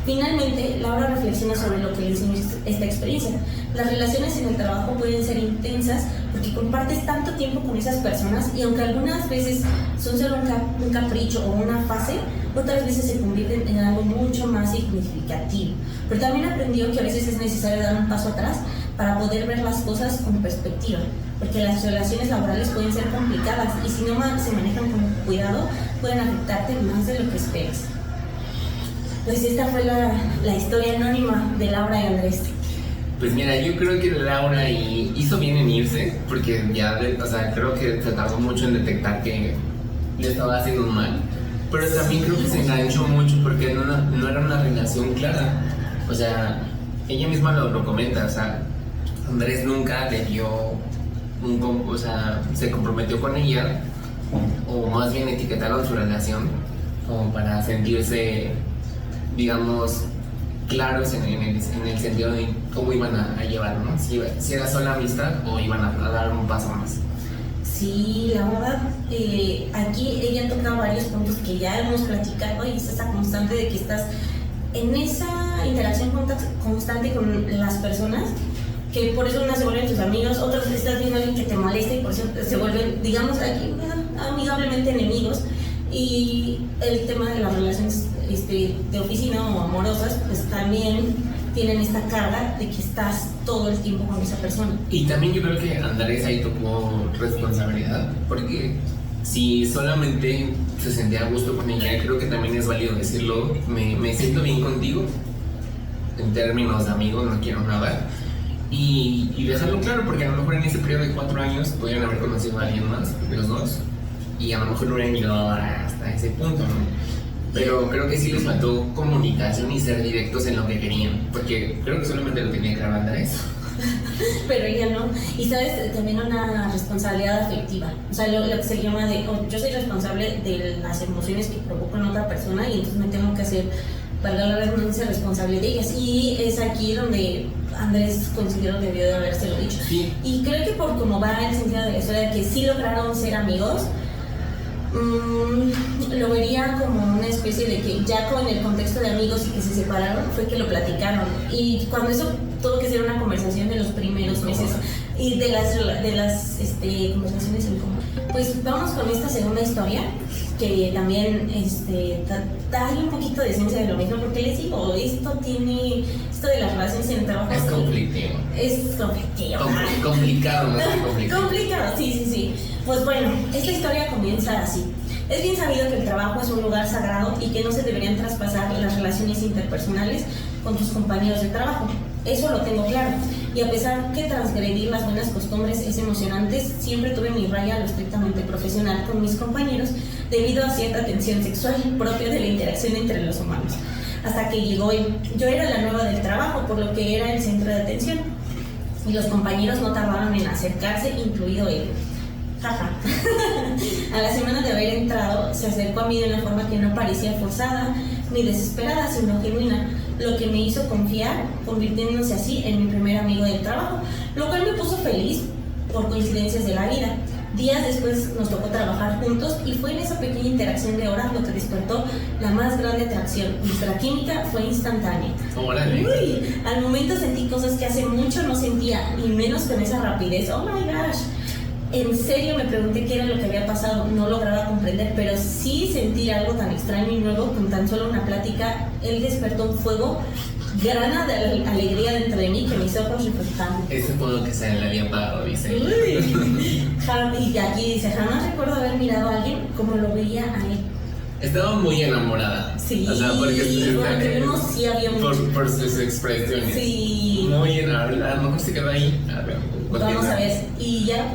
Finalmente, Laura reflexiona sobre lo que le enseñó esta experiencia. Las relaciones en el trabajo pueden ser intensas porque compartes tanto tiempo con esas personas y aunque algunas veces son solo un capricho o una fase, otras veces se convierten en algo mucho más significativo. Pero también aprendió que a veces es necesario dar un paso atrás para poder ver las cosas con perspectiva, porque las relaciones laborales pueden ser complicadas y si no se manejan con cuidado pueden afectarte más de lo que esperas. Pues esta fue la historia anónima de Laura y Andrés. Pues mira, yo creo que Laura hizo bien en irse, porque ya, creo que se tardó mucho en detectar que le estaba haciendo un mal, pero también creo que se enganchó mucho porque no era una relación clara. O sea, ella misma lo comenta, Andrés nunca le dio se comprometió con ella, o más bien etiquetaron su relación como para sentirse, digamos, claros en el sentido de cómo iban a llevarlo, ¿no? Si era sola amistad o iban a dar un paso más. Sí, la verdad, aquí ella toca varios puntos que ya hemos platicado y es esa constante de que estás en esa interacción constante con las personas, que por eso unas se vuelven tus amigos, otras estás viendo a alguien que te molesta y por eso se vuelven, digamos, aquí amigablemente enemigos. Y el tema de las relaciones de oficina o amorosas, pues también tienen esta carga de que estás todo el tiempo con esa persona. Y también yo creo que Andrés ahí tomó responsabilidad, porque si solamente se sentía a gusto con ella, creo que también es válido decirlo, me siento bien contigo, en términos de amigos, no quiero nada. Y dejarlo claro, porque a lo mejor en ese periodo de 4 años podrían haber conocido a alguien más, los dos, y a lo mejor no hubieran llegado hasta ese punto, ¿no? Pero creo que sí les faltó comunicación y ser directos en lo que querían, porque creo que solamente lo tenía que grabar Andrés. Pero ella no. Y sabes, también una responsabilidad afectiva. O sea, lo que se llama de, yo soy responsable de las emociones que provoco en otra persona y entonces me tengo que hacer, valga la redundancia, responsable de ellas. Y es aquí donde Andrés considero debió de habérselo dicho. Sí. Y creo que por cómo va el sentido de la historia, de que sí lograron ser amigos, lo vería como una especie de que ya con el contexto de amigos y que se separaron fue que lo platicaron, y cuando eso tuvo que ser una conversación de los primeros meses y de las conversaciones en común. Pues vamos con esta segunda historia que también da un poquito de esencia de lo mismo, porque les digo, esto de las relaciones en el trabajo es conflictivo. Complicado, ¿no? Complicado, sí. Pues bueno, esta historia comienza así. Es bien sabido que el trabajo es un lugar sagrado y que no se deberían traspasar las relaciones interpersonales con tus compañeros de trabajo. Eso lo tengo claro. Y a pesar que transgredir las buenas costumbres es emocionante, siempre tuve mi raya a lo estrictamente profesional con mis compañeros debido a cierta tensión sexual propia de la interacción entre los humanos. Hasta que llegó él. Yo era la nueva del trabajo, por lo que era el centro de atención. Y los compañeros no tardaron en acercarse, incluido él. Jaja. A la semana de haber entrado, se acercó a mí de una forma que no parecía forzada ni desesperada, sino genuina, lo que me hizo confiar, convirtiéndose así en mi primer amigo del trabajo, lo cual me puso feliz por coincidencias de la vida. Días después nos tocó trabajar juntos y fue en esa pequeña interacción de horas lo que despertó la más grande atracción. Nuestra química fue instantánea. ¡Órale! Uy, al momento sentí cosas que hace mucho no sentía, y menos con esa rapidez. ¡Oh my gosh! En serio me pregunté qué era lo que había pasado, no lograba comprender, pero sí sentir algo tan extraño y nuevo con tan solo una plática. Él despertó un fuego, grana de alegría dentro de mí que mis ojos reflejaban. Ese fuego que se le había apagado, dice. Y aquí dice, jamás recuerdo haber mirado a alguien como lo veía a él. Estaba muy enamorada. Sí, o sea, porque sí había mucho. Por sus expresiones. Sí. Muy enamorada, a lo mejor se quedó ahí. A ver, vamos a ver, y ya...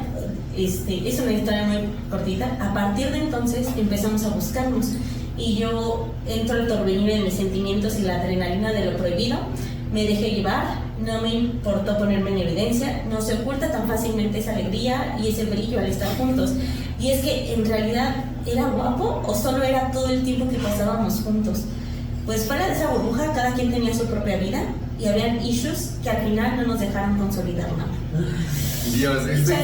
es una historia muy cortita. A partir de entonces empezamos a buscarnos y yo entro al torbellino de mis sentimientos y la adrenalina de lo prohibido. Me dejé llevar, no me importó ponerme en evidencia. No se oculta tan fácilmente esa alegría y ese brillo al estar juntos. Y es que en realidad era guapo o solo era todo el tiempo que pasábamos juntos. Pues fuera de esa burbuja cada quien tenía su propia vida y habían issues que al final no nos dejaron consolidar nada. Dios, está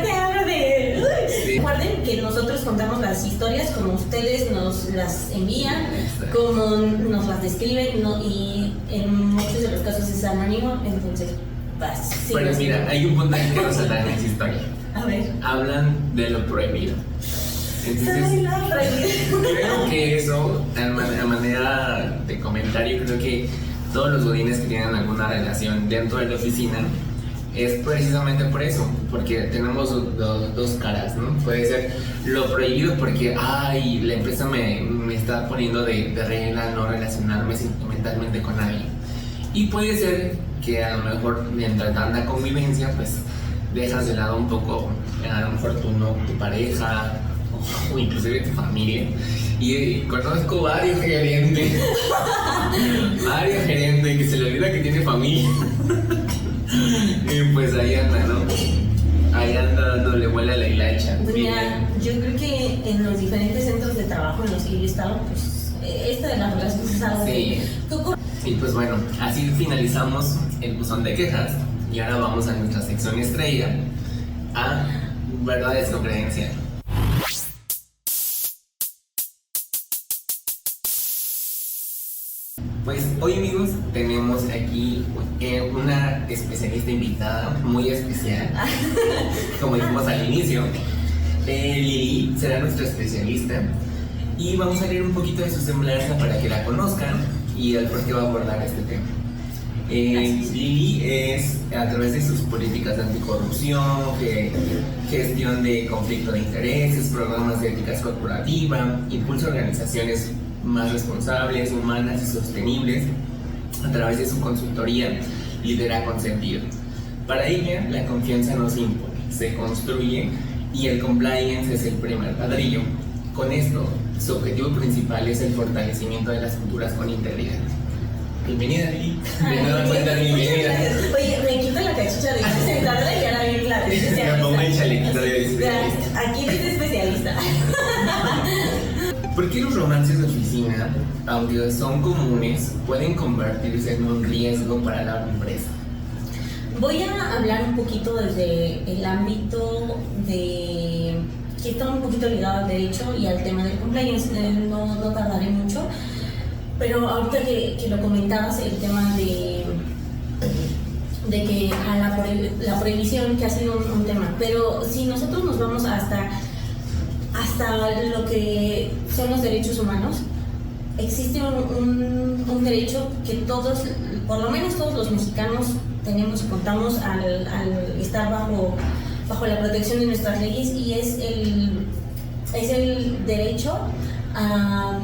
que habla de... Sí. Recuerden que nosotros contamos las historias como ustedes nos las envían, como nos las describen, ¿no? Y en muchos de los casos es anónimo, entonces vas. Sí, pero mira, hay un punto que resaltar en esa historia. A ver. Hablan de lo prohibido. Entonces, creo que eso, a manera de comentario, creo que todos los godines que tienen alguna relación dentro de la oficina es precisamente por eso, porque tenemos dos caras, ¿no? Puede ser lo prohibido porque, ay, la empresa me está poniendo de regla no relacionarme sentimentalmente con nadie. Y puede ser que a lo mejor mientras tanta convivencia, pues dejas de lado un poco, a lo mejor tu pareja o inclusive tu familia. Y conozco varios gerentes que se le olvida que tiene familia. Y pues ahí anda, ¿no? Ahí anda dándole vuela a la hilacha. Pues mira, yo creo que en los diferentes centros de trabajo en los que yo he estado, pues esta de las relaciones es algo sí. Y pues bueno, así finalizamos el buzón de quejas. Y ahora vamos a nuestra sección estrella, a verdades o creencias. Pues hoy, amigos, tenemos aquí una especialista invitada muy especial, como dijimos al inicio. Lili será nuestra especialista y vamos a leer un poquito de su semblanza para que la conozcan y el por qué va a abordar este tema. Lili es, a través de sus políticas de anticorrupción, gestión de conflicto de intereses, programas de ética corporativa, impulsa organizaciones más responsables, humanas y sostenibles. A través de su consultoría, lidera con sentido. Para ella, la confianza no se impone, se construye, y el compliance es el primer ladrillo. Con esto, su objetivo principal es el fortalecimiento de las culturas con integridad. Bienvenida, Lili. De nueva cuenta, bienvenida. Oye, me quito la cachucha de sentada y ahora bien la especialista. Me pongo el chalequito de especialista. Aquí dice especialista. ¿Por qué los romances de oficina, aunque son comunes, pueden convertirse en un riesgo para la empresa? Voy a hablar un poquito desde el ámbito de que está un poquito ligado al derecho y al tema del compliance. No tardaré mucho, pero ahorita que lo comentabas, el tema de que a la prohibición, que ha sido un tema, pero si nosotros nos vamos hasta lo que son los derechos humanos, existe un derecho que todos, por lo menos todos los mexicanos tenemos y contamos al estar bajo la protección de nuestras leyes, y es el derecho a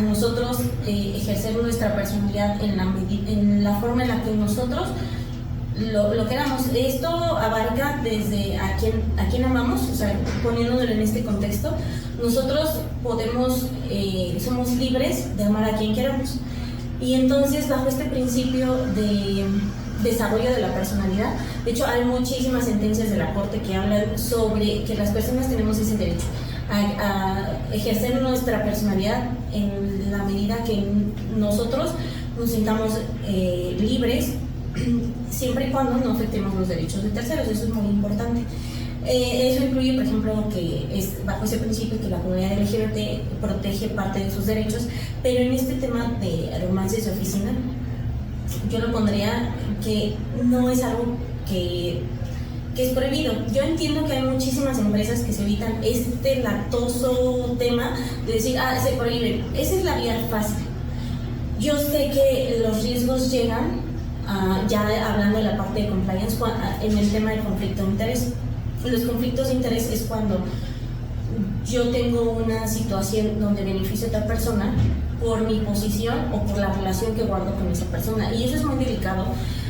nosotros ejercer nuestra personalidad en la forma en la que nosotros lo queramos. Esto abarca desde a quién amamos, o sea, poniéndolo en este contexto, nosotros somos libres de amar a quien queramos. Y entonces, bajo este principio de desarrollo de la personalidad, de hecho hay muchísimas sentencias de la Corte que hablan sobre que las personas tenemos ese derecho a ejercer nuestra personalidad en la medida que nosotros nos sintamos libres, siempre y cuando no afectemos los derechos de terceros. Eso es muy importante. Eso incluye, por ejemplo, que es bajo ese principio que la comunidad LGBT protege parte de sus derechos, pero en este tema de romances de oficina, yo lo pondría que no es algo que es prohibido. Yo entiendo que hay muchísimas empresas que se evitan este latoso tema de decir, se prohíben. Esa es la vía fácil. Yo sé que los riesgos llegan, ya hablando de la parte de compliance, en el tema del conflicto de interés. Los conflictos de interés es cuando yo tengo una situación donde beneficio a otra persona por mi posición o por la relación que guardo con esa persona, y eso es muy delicado,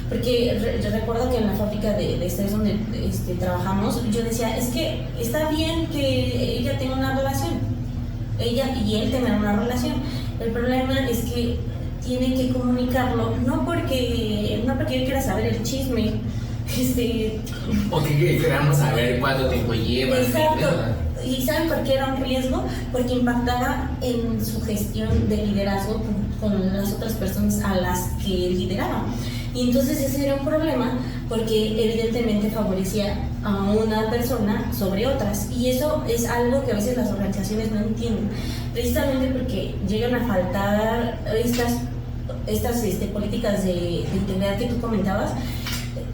porque recuerdo que en la fábrica de estrés donde trabajamos, yo decía, es que está bien que ella tenga una relación, ella y él tengan una relación, el problema es que tiene que comunicarlo, no porque yo quiera saber el chisme, o que queramos saber cuánto tiempo lleva. Exacto. ¿Y saben por qué era un riesgo? Porque impactaba en su gestión de liderazgo con las otras personas a las que lideraba. Y entonces ese era un problema, porque evidentemente favorecía a una persona sobre otras. Y eso es algo que a veces las organizaciones no entienden, precisamente porque llegan a faltar estas políticas de integridad que tú comentabas.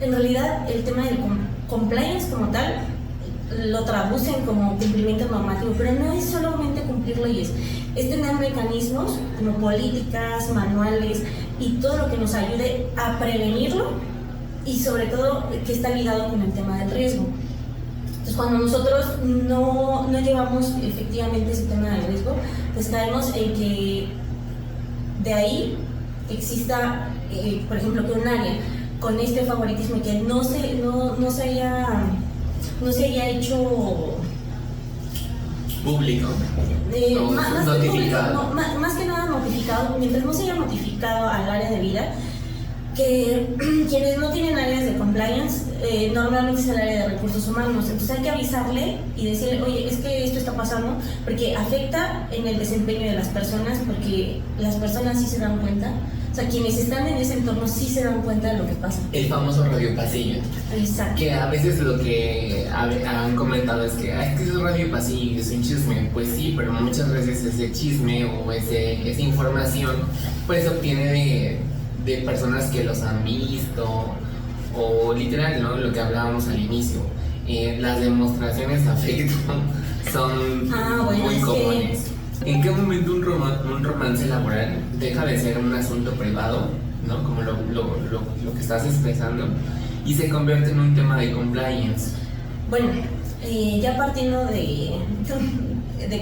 En realidad, el tema del compliance como tal lo traducen como cumplimiento normativo, pero no es solamente cumplir leyes, es tener mecanismos como políticas, manuales y todo lo que nos ayude a prevenirlo, y sobre todo que está ligado con el tema del riesgo. Entonces, cuando nosotros no llevamos efectivamente ese tema del riesgo, pues caemos en que de ahí exista, por ejemplo, que un área con este favoritismo y que no se haya hecho público, notificado. Más que nada notificado, mientras no se haya notificado al área de vida, que quienes no tienen áreas de compliance, normalmente es el área de recursos humanos. Entonces hay que avisarle y decirle, oye, es que esto está pasando, porque afecta en el desempeño de las personas, porque las personas sí se dan cuenta. O sea, quienes están en ese entorno sí se dan cuenta de lo que pasa. El famoso radio pasillo. Exacto. Que a veces lo que han comentado es que es que es un radio pasillo, es un chisme. Pues sí, pero muchas veces ese chisme o esa información pues se obtiene de personas que los han visto, o literal, ¿no? Lo que hablábamos al inicio. Las demostraciones de afecto son muy comunes. ¿En qué momento un romance laboral deja de ser un asunto privado, ¿no? Como lo que estás expresando, y se convierte en un tema de compliance? Bueno, ya partiendo de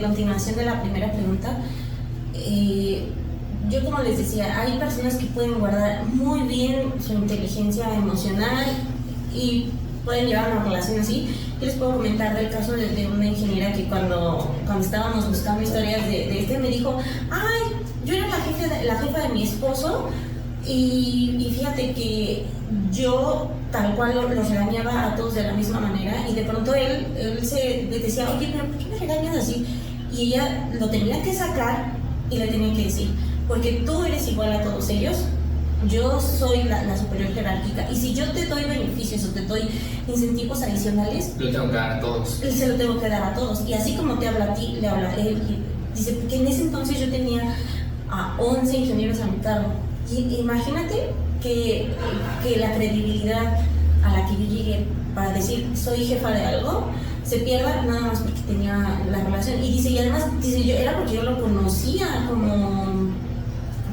continuación de la primera pregunta, yo como les decía, hay personas que pueden guardar muy bien su inteligencia emocional y pueden llevar una relación así. Yo les puedo comentar del caso de una ingeniera que cuando estábamos buscando historias de me dijo, ay, yo era la jefa de mi esposo y fíjate que yo tal cual los regañaba a todos de la misma manera, y de pronto él se decía, oye, pero ¿por qué me regañas así? Y ella lo tenía que sacar y le tenía que decir, porque tú eres igual a todos ellos, yo soy la superior jerárquica, y si yo te doy beneficios o te doy incentivos adicionales, lo tengo que dar a todos. Se lo tengo que dar a todos, y así como te habla a ti, le habla a él. Y dice, porque en ese entonces yo tenía a 11 ingenieros a mi cargo, y imagínate que la credibilidad a la que yo llegué para decir soy jefa de algo se pierda nada más porque tenía la relación. Y dice, y además dice, yo era porque yo lo conocía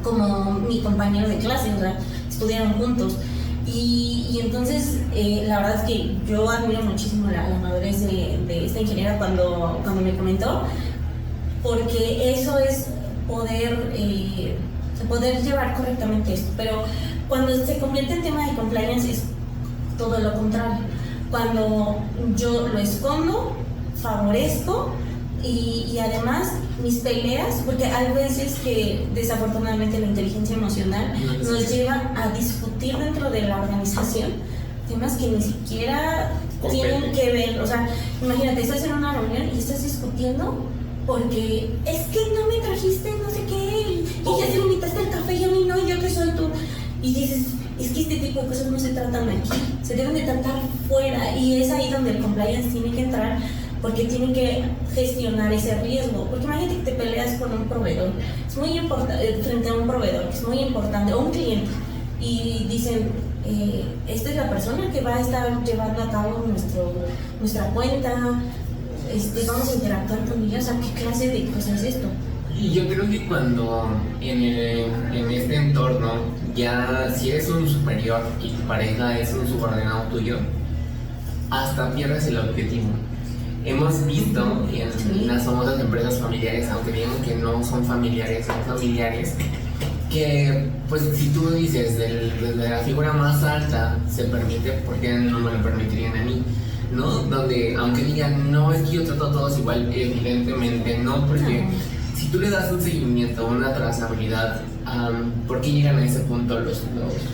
como mi compañero de clase, o sea, estudiaron juntos. Y entonces la verdad es que yo admiro muchísimo la madurez de esta ingeniera cuando me comentó, porque eso es poder llevar correctamente esto. Pero cuando se convierte en tema de compliance es todo lo contrario. Cuando yo lo escondo, favorezco, y además mis peleas, porque hay veces que desafortunadamente la inteligencia emocional nos lleva a discutir dentro de la organización temas que ni siquiera tienen que ver. O sea, imagínate, estás en una reunión y estás discutiendo porque es que no me trajiste no sé qué, y ya te invitaste el café y a mí no, yo que soy tú. Y dices, es que este tipo de cosas no se tratan aquí, se deben de tratar fuera, y es ahí donde el compliance tiene que entrar, porque tiene que gestionar ese riesgo. Porque imagínate que te peleas con un proveedor, es muy importante, frente a un proveedor, es muy importante, o un cliente, y dicen, esta es la persona que va a estar llevando a cabo nuestra cuenta, vamos a interactuar con ella, o sea, ¿qué clase de cosas es esto? Y yo creo que cuando en este entorno, ya si eres un superior y tu pareja es un subordinado tuyo, hasta pierdes el objetivo. Hemos visto en las famosas empresas familiares, aunque digan que no son familiares, son familiares, que pues si tú dices desde la figura más alta se permite, ¿por qué no me lo permitirían a mí? ¿No? Donde aunque digan, no, es que yo trato a todos igual, evidentemente no, porque si tú le das un seguimiento, una trazabilidad, ¿por qué llegan a ese punto los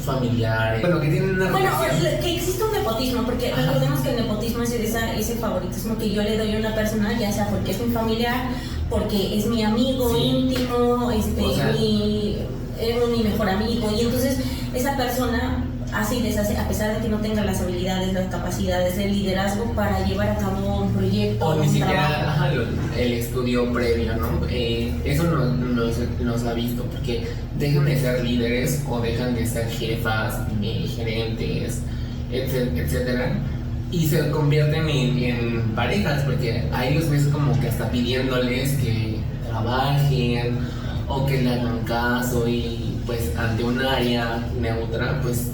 familiares? Bueno, que tienen una relación. Que existe un nepotismo, porque recordemos que el nepotismo es ese favoritismo que yo le doy a una persona, ya sea porque es mi familiar, porque es mi amigo íntimo, o sea, mi mejor amigo, y entonces esa persona hace y deshace a pesar de que no tenga las habilidades, las capacidades, el liderazgo para llevar a cabo un proyecto, o ni siquiera trabajo. El estudio previo, ¿no? Eso nos ha visto, porque dejan de ser líderes o dejan de ser jefas, gerentes, etcétera, y se convierten en parejas, porque ahí los ves como que hasta pidiéndoles que trabajen o que le hagan caso, y pues ante un área neutra pues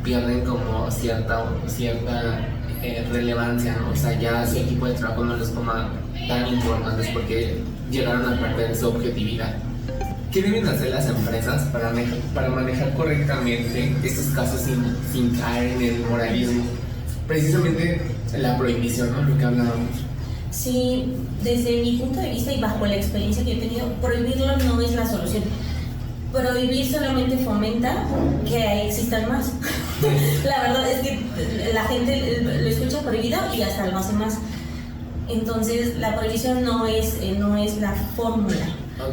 pierden como cierta relevancia, ¿no? O sea, ya su equipo de trabajo no los toma tan importantes porque llegaron a perder su objetividad. ¿Qué deben hacer las empresas para manejar correctamente estos casos sin caer en el moralismo? Precisamente la prohibición, ¿no? Lo que hablábamos. Sí, desde mi punto de vista y bajo la experiencia que he tenido, prohibirlo no es la solución. Prohibir solamente fomenta que ahí existan más. La verdad es que la gente lo escucha prohibido y hasta lo hace más. Entonces la prohibición no es la fórmula.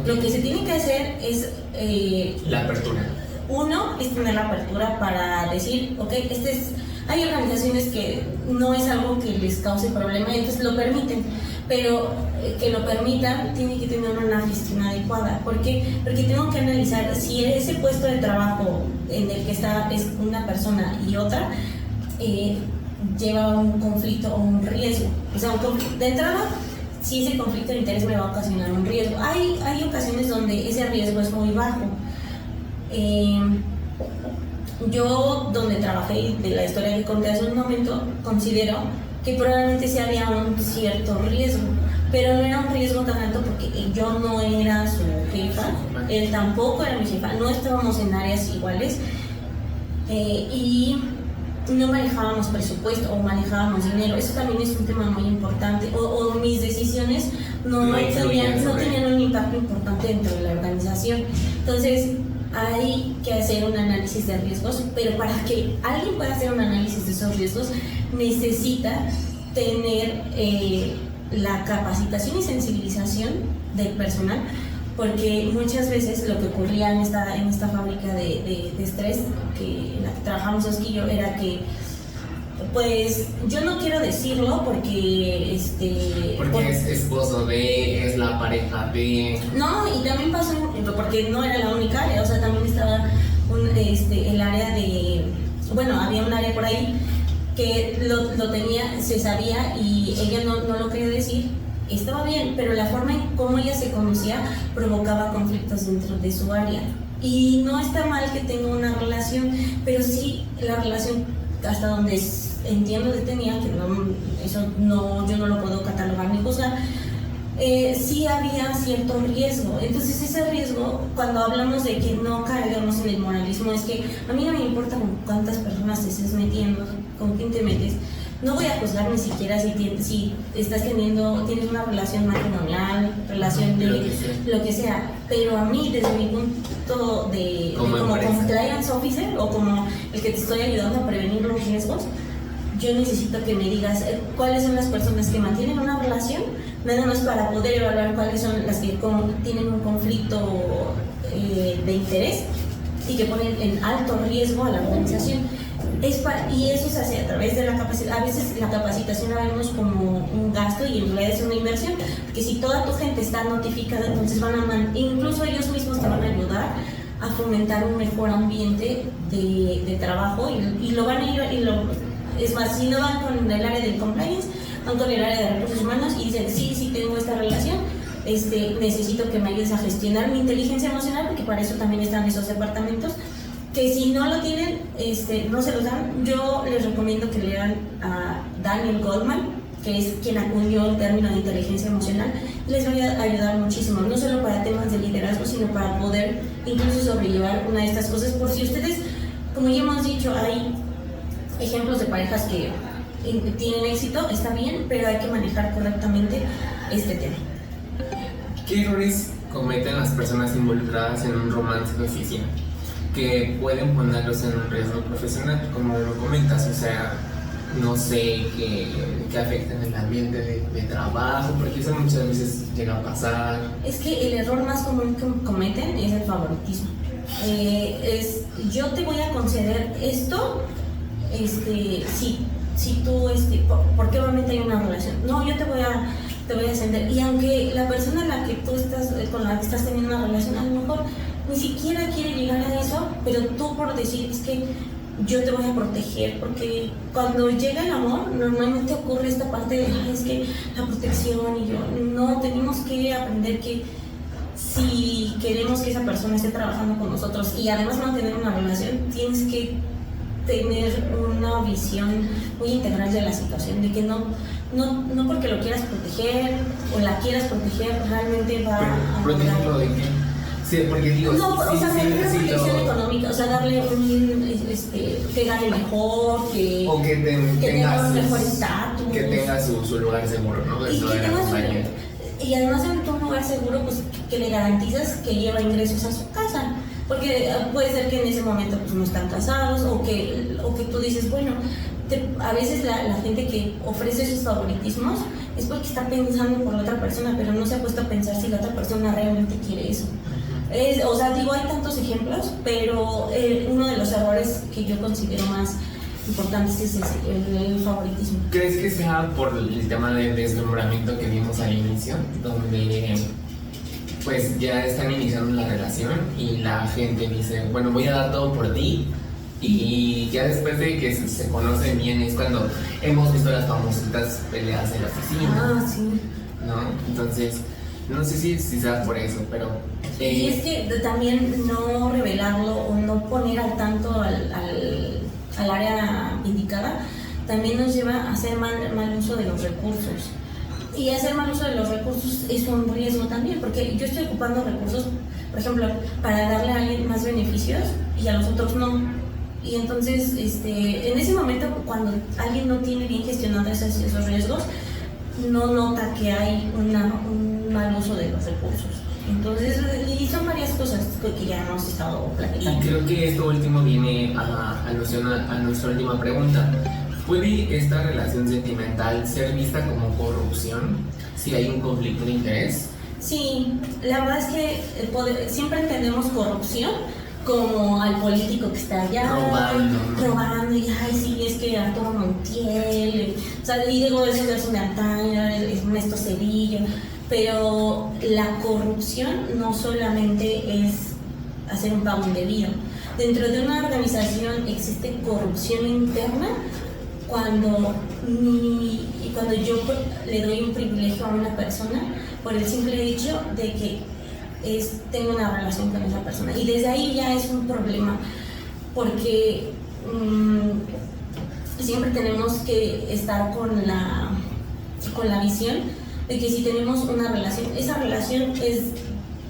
Lo que se tiene que hacer es la apertura. Uno es tener la apertura para decir, ok, hay organizaciones que no es algo que les cause problema y entonces lo permiten, pero que lo permitan tiene que tener una gestión adecuada. ¿Por qué? Porque tengo que analizar si ese puesto de trabajo en el que está es una persona y otra lleva un conflicto o un riesgo. O sea, de entrada, si ese conflicto de interés me va a ocasionar un riesgo. Hay ocasiones donde ese riesgo es muy bajo. Yo, donde trabajé, de la historia que conté hace un momento, considero que probablemente sí había un cierto riesgo, pero no era un riesgo tan alto porque yo no era su jefa, él tampoco era mi jefa, no estábamos en áreas iguales y no manejábamos presupuesto o manejábamos dinero. Eso también es un tema muy importante. O mis decisiones no tenían un impacto importante dentro de la organización. Entonces, hay que hacer un análisis de riesgos, pero para que alguien pueda hacer un análisis de esos riesgos necesita tener la capacitación y sensibilización del personal, porque muchas veces lo que ocurría en esta fábrica de estrés en la que trabajamos Oscar y yo era que, pues, yo no quiero decirlo porque es esposo de, es la pareja de... No, y también pasó, porque no era la única área, o sea, también estaba el área de... Bueno, había un área por ahí que lo tenía, se sabía y ella no lo quería decir. Estaba bien, pero la forma en cómo ella se conocía provocaba conflictos dentro de su área. Y no está mal que tenga una relación, pero sí la relación, hasta donde entiendo que tenía, que yo no lo puedo catalogar ni juzgar, sí había cierto riesgo. Entonces ese riesgo, cuando hablamos de que no caigamos en el moralismo, es que a mí no me importa con cuántas personas te estés metiendo, con quién te metes. No voy a juzgar ni siquiera si estás tienes una relación matrimonial, relación de lo que sea, pero a mí, desde mi punto como compliance officer o como el que te estoy ayudando a prevenir los riesgos, yo necesito que me digas cuáles son las personas que mantienen una relación, nada más para poder evaluar cuáles son las que tienen un conflicto de interés y que ponen en alto riesgo a la organización. Y eso se hace a través de la capacitación. A veces la capacitación la vemos como un gasto y en realidad es una inversión, porque si toda tu gente está notificada, entonces incluso ellos mismos te van a ayudar a fomentar un mejor ambiente de trabajo y lo van a ir, es más, si no van con el área del compliance, van con el área de recursos humanos y dicen, sí tengo esta relación, necesito que me ayudes a gestionar mi inteligencia emocional, porque para eso también están esos departamentos, que si no lo tienen, no se los dan. Yo les recomiendo que lean a Daniel Goleman, que es quien acuñó el término de inteligencia emocional, y les va a ayudar muchísimo, no solo para temas de liderazgo, sino para poder incluso sobrellevar una de estas cosas. Por si ustedes, como ya hemos dicho, hay ejemplos de parejas que tienen éxito, está bien, pero hay que manejar correctamente este tema. ¿Qué errores cometen las personas involucradas en un romance de oficina que pueden ponerlos en un riesgo profesional, como lo comentas? O sea, no sé, que afecten el ambiente de trabajo, porque eso muchas veces llega a pasar. Es que el error más común que cometen es el favoritismo. Yo te voy a conceder esto, si tú, ¿por qué obviamente hay una relación? No, yo te voy a ascender. Y aunque la persona con la que estás teniendo una relación a lo mejor ni siquiera quiere llegar a eso, pero tú por decir, es que yo te voy a proteger, porque cuando llega el amor normalmente ocurre esta parte de, es que la protección y yo, no, tenemos que aprender que si queremos que esa persona esté trabajando con nosotros y además mantener una relación, tienes que tener una visión muy integral de la situación, de que no porque lo quieras proteger o la quieras proteger realmente va a ¿protegerlo de qué? Sí, porque digo, protección económica, o sea, darle que gane mejor, que tenga un mejor estatus, que tenga su lugar seguro, ¿no? Y además en un lugar seguro, pues que le garantizas que lleva ingresos a su casa, porque puede ser que en ese momento pues no están casados o que tú dices, bueno, a veces la gente que ofrece esos favoritismos es porque está pensando por la otra persona, pero no se ha puesto a pensar si la otra persona realmente quiere eso. Hay tantos ejemplos, pero uno de los errores que yo considero más importantes es el favoritismo. ¿Crees que sea por el tema del deslumbramiento que vimos al inicio, donde pues ya están iniciando la relación y la gente dice, bueno, voy a dar todo por ti, y ya después de que se conocen bien es cuando hemos visto las famosas peleas en la oficina? Sí. ¿no? Entonces, no sé si sea por eso, pero... Y es que también no revelarlo o no poner al tanto al área indicada también nos lleva a hacer mal uso de los recursos. Y hacer mal uso de los recursos es un riesgo también, porque yo estoy ocupando recursos, por ejemplo, para darle a alguien más beneficios y a los otros no. Y entonces, en ese momento, cuando alguien no tiene bien gestionados esos riesgos, no nota que hay un mal uso de los recursos. Entonces, y son varias cosas que ya hemos estado platicando. Y creo que esto último viene a nuestra última pregunta. ¿Puede esta relación sentimental ser vista como corrupción si hay un conflicto de interés? Sí, la verdad es que siempre entendemos corrupción como al político que está allá robando y ay sí, es que Arturo Montiel, o sea, y digo eso es una Antaña, es Ernesto Cedillo, pero la corrupción no solamente es hacer un pago indebido. Dentro de una organización existe corrupción interna cuando yo le doy un privilegio a una persona por el simple hecho de que tengo una relación con esa persona, y desde ahí ya es un problema, porque siempre tenemos que estar con la visión de que si tenemos una relación, esa relación es,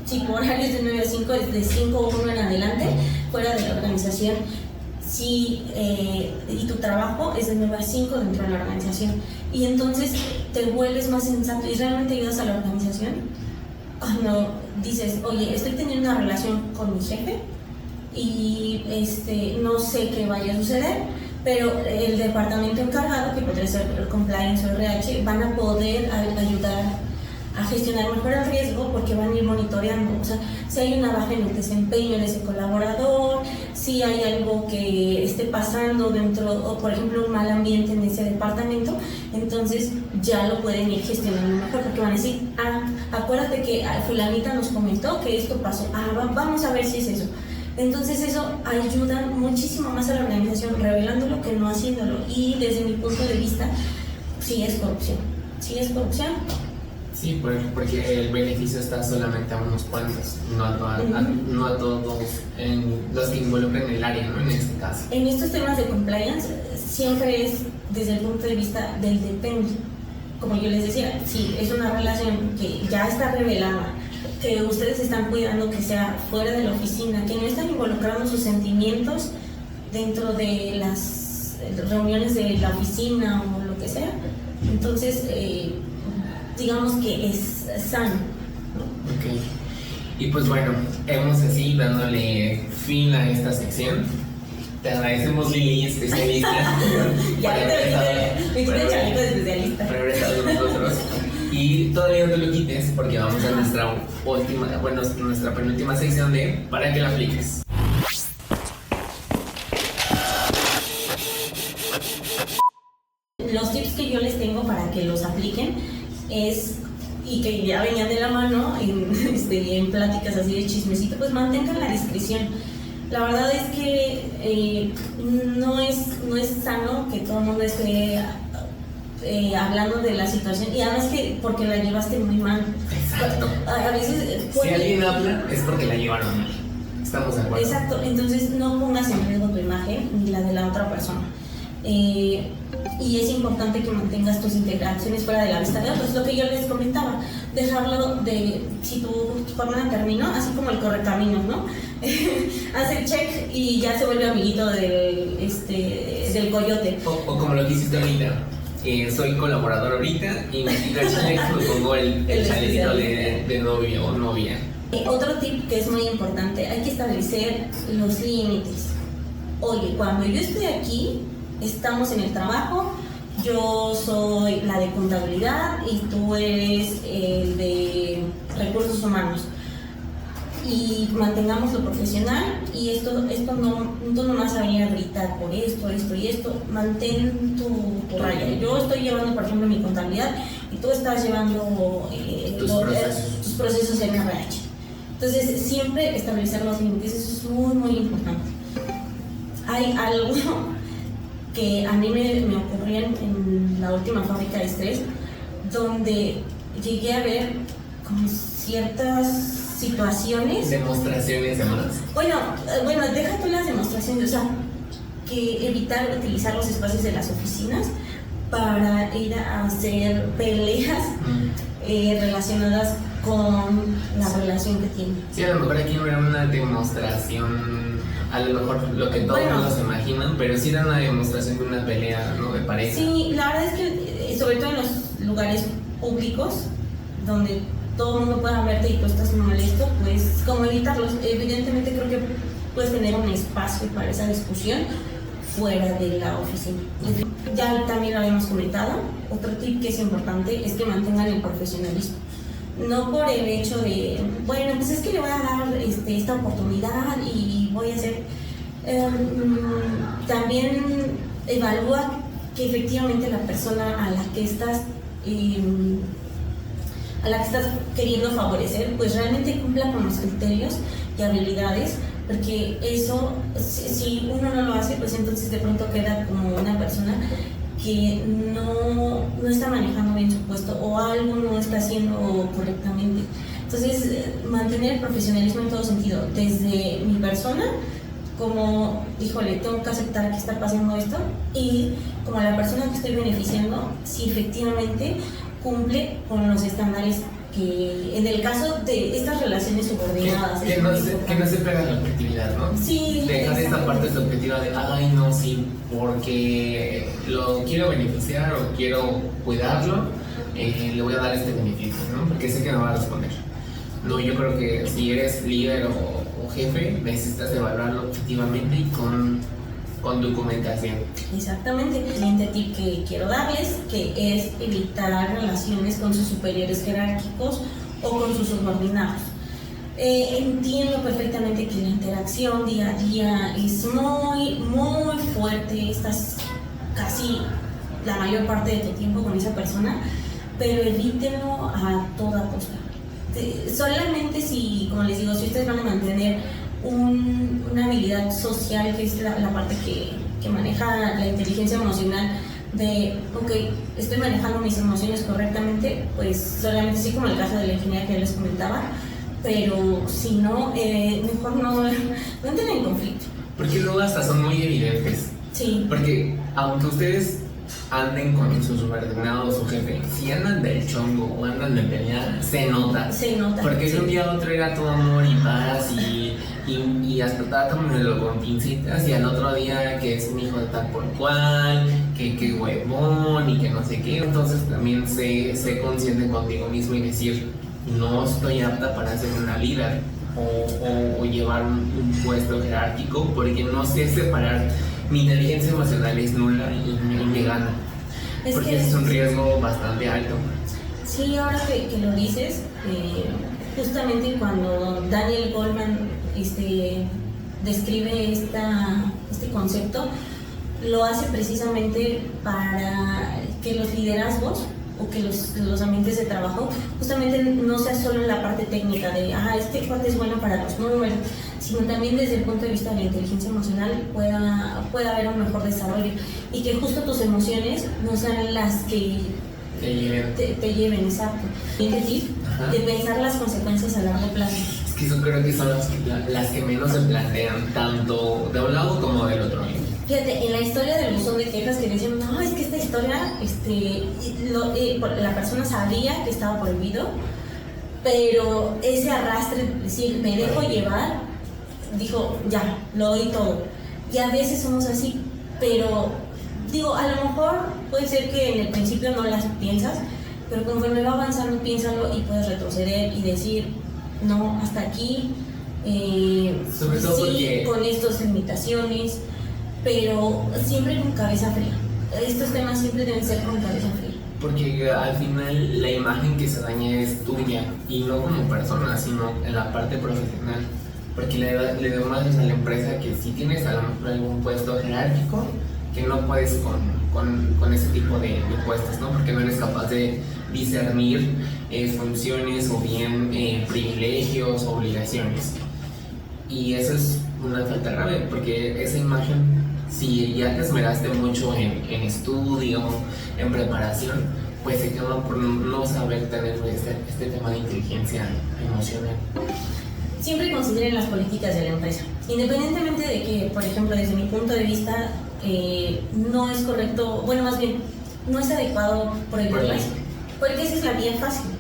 si por horarios de 9 a 5, es de 5 a 1 en adelante, fuera de la organización. Y tu trabajo es de 9 a 5 dentro de la organización, y entonces te vuelves más sensato y realmente ayudas a la organización cuando dices, oye, estoy teniendo una relación con mi jefe y no sé qué vaya a suceder, pero el departamento encargado, que podría ser el compliance o el RH, van a poder ayudar a gestionar mejor el riesgo, porque van a ir monitoreando, o sea, si hay una baja en el desempeño de ese colaborador, si hay algo que esté pasando dentro, o por ejemplo un mal ambiente en ese departamento, entonces ya lo pueden ir gestionando mejor, porque van a decir, acuérdate que fulanita nos comentó que esto pasó, vamos a ver si es eso. Entonces eso ayuda muchísimo más a la organización, revelándolo que no haciéndolo, y desde mi punto de vista, sí es corrupción. Sí, porque el beneficio está solamente a unos cuantos, no a todos los que involucran el área, ¿no? En este caso. En estos temas de compliance siempre es desde el punto de vista del depende. Como yo les decía, si es una relación que ya está revelada, que ustedes están cuidando que sea fuera de la oficina, que no están involucrando sus sentimientos dentro de las reuniones de la oficina o lo que sea, entonces digamos que es sano, ¿no? Ok. Y pues bueno, hemos así dándole fin a esta sección. Te agradecemos, Lili, especialista. Ya me quité el chaleco de especialista. Por haber estado con nosotros. Y todavía no te lo quites porque vamos a nuestra penúltima sección de para que la apliques. Los tips que yo les tengo para que los apliquen y que ya venían de la mano en pláticas así de chismecito, pues mantengan la discreción. La verdad es que no es sano que todo el mundo esté hablando de la situación, y además que porque la llevaste muy mal. Exacto. A veces si alguien habla es porque la llevaron mal. Estamos de acuerdo. Exacto, entonces no pongas en riesgo tu imagen ni la de la otra persona. Y es importante que mantengas tus interacciones fuera de la vista de otros. Lo que yo les comentaba, dejarlo de, si tu jornada terminó, así como el correcaminos, ¿no? Hace check y ya se vuelve amiguito del coyote. O como lo que hiciste ahorita. Soy colaborador ahorita y me quito el chaleco y pongo el chalecito de novio o novia. Otro tip que es muy importante, hay que establecer los límites. Oye, cuando yo estoy aquí, estamos en el trabajo, yo soy la de contabilidad y tú eres el de recursos humanos. Y mantengamos lo profesional, y esto no vas a venir a gritar por esto y esto. Mantén tu raya. Yo estoy llevando, por ejemplo, mi contabilidad y tú estás llevando tus procesos en RH. Entonces, siempre establecer los límites, eso es muy, muy importante. Hay algo que a mí me ocurrió en la última fábrica de estrés, donde llegué a ver como ciertas situaciones. Demostraciones de más. Bueno, deja tú las demostraciones, o sea, que evitar utilizar los espacios de las oficinas para ir a hacer peleas relacionadas con la relación que tienen. Sí, a lo mejor aquí no era una demostración, a lo mejor lo que todos nos imaginan, pero sí era una demostración de una pelea, ¿no? De pareja. Sí, la verdad es que, sobre todo en los lugares públicos, donde todo el mundo pueda verte y tú estás molesto, pues como evitarlos. Evidentemente creo que puedes tener un espacio para esa discusión fuera de la oficina. Ya también lo habíamos comentado, otro tip que es importante es que mantengan el profesionalismo. No por el hecho de, bueno, pues es que le voy a dar esta oportunidad y voy a hacer... también evalúa que efectivamente la persona a la que estás queriendo favorecer, pues realmente cumpla con los criterios y habilidades, porque eso, si uno no lo hace, pues entonces de pronto queda como una persona que no está manejando bien su puesto o algo no está haciendo correctamente. Entonces, mantener el profesionalismo en todo sentido, desde mi persona, como, híjole, tengo que aceptar que está pasando esto, y como la persona que estoy beneficiando, si efectivamente cumple con los estándares que, en el caso de estas relaciones subordinadas, que no se pega la objetividad, ¿no? Sí. Dejar esta parte subjetiva de, ay, no, sí, porque lo quiero beneficiar o quiero cuidarlo, le voy a dar este beneficio, ¿no? Porque sé que me va a responder. No, yo creo que si eres líder o jefe, necesitas evaluarlo objetivamente y con documentación. Exactamente. El siguiente tip que quiero darles, que es evitar relaciones con sus superiores jerárquicos o con sus subordinados. Entiendo perfectamente que la interacción día a día es muy, muy fuerte, estás casi la mayor parte de tu tiempo con esa persona, pero evítenlo a toda costa. Solamente si, como les digo, si ustedes van a mantener una habilidad social, que es la parte que maneja la inteligencia emocional, de, ok, estoy manejando mis emociones correctamente, pues solamente sí, como el caso de la ingeniera que les comentaba, pero si no, mejor no entren en conflicto. Porque luego hasta son muy evidentes. Sí. Porque aunque ustedes anden con sus subordinados o jefe, si andan del chongo o andan de pelea, se nota. Se nota. Porque de un día a otro era todo amor y paz y hasta trátamelo con pincitas, y al otro día que es un hijo de tal por cual, que huevón y que no sé qué. Entonces también sé consciente contigo mismo y decir, no estoy apta para ser una líder o llevar un puesto jerárquico, porque no sé separar. Mi inteligencia emocional es nula y me gana. Porque es un riesgo bastante alto. Sí, ahora que lo dices, justamente cuando Daniel Goleman describe este concepto, lo hace precisamente para que los liderazgos o que los ambientes de trabajo justamente no sea solo en la parte técnica de, este cuate es bueno para los números, sino también desde el punto de vista de la inteligencia emocional pueda haber un mejor desarrollo, y que justo tus emociones no sean las que te lleven, exacto. Y de pensar las consecuencias a largo plazo. Es que eso creo que son las que menos se plantean, tanto de un lado como del otro. Fíjate, en la historia del buzón de quejas que decían, no, es que esta historia, la persona sabía que estaba prohibido, pero ese arrastre, es decir, me dejo llevar, dijo, ya, lo doy todo. Y a veces somos así, pero digo, a lo mejor puede ser que en el principio no las piensas, pero conforme va avanzando, piénsalo y puedes retroceder y decir, no, hasta aquí, sobre todo sí, con estas limitaciones, pero siempre con cabeza fría. Estos temas siempre deben ser con cabeza fría. Porque al final la imagen que se daña es tuya, y no como persona, sino en la parte profesional. Porque le demandas a la empresa que si tienes a lo mejor algún puesto jerárquico, que no puedes con ese tipo de puestos, ¿no? Porque no eres capaz de discernir funciones o bien privilegios o obligaciones. Y eso es una falta grave, porque esa imagen, si ya te esmeraste mucho en estudio, en preparación, pues se queman por no saber tener este tema de inteligencia emocional. Siempre consideren las políticas de la empresa. Independientemente de que, por ejemplo, desde mi punto de vista, no es correcto, bueno, más bien, no es adecuado prohibirlas, porque esa es la vía fácil.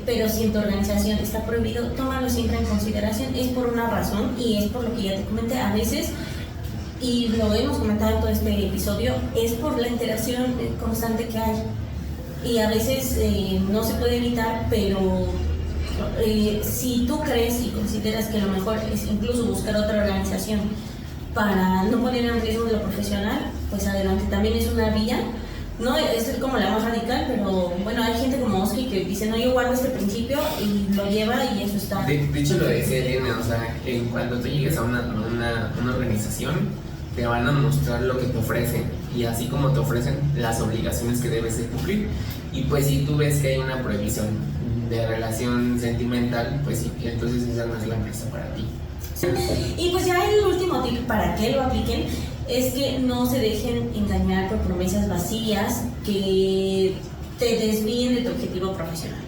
Pero si en tu organización está prohibido, tómalo siempre en consideración. Es por una razón y es por lo que ya te comenté. A veces, y lo hemos comentado en todo este episodio, es por la interacción constante que hay. Y a veces no se puede evitar, pero si tú crees y consideras que lo mejor es incluso buscar otra organización para no poner en riesgo lo profesional, pues adelante. También es una vía. No es como la más radical, pero bueno, hay gente como Oski que dice, no, yo guardo este principio y lo lleva y eso está. De hecho, lo decía Elena, o sea, cuando tú llegues a una organización, te van a mostrar lo que te ofrecen y así como te ofrecen las obligaciones que debes de cumplir. Y pues si tú ves que hay una prohibición de relación sentimental, pues sí, entonces esa no es la empresa para ti. Y pues ya el último tip para que lo apliquen es que no se dejen engañar por promesas vacías que te desvíen de tu objetivo profesional.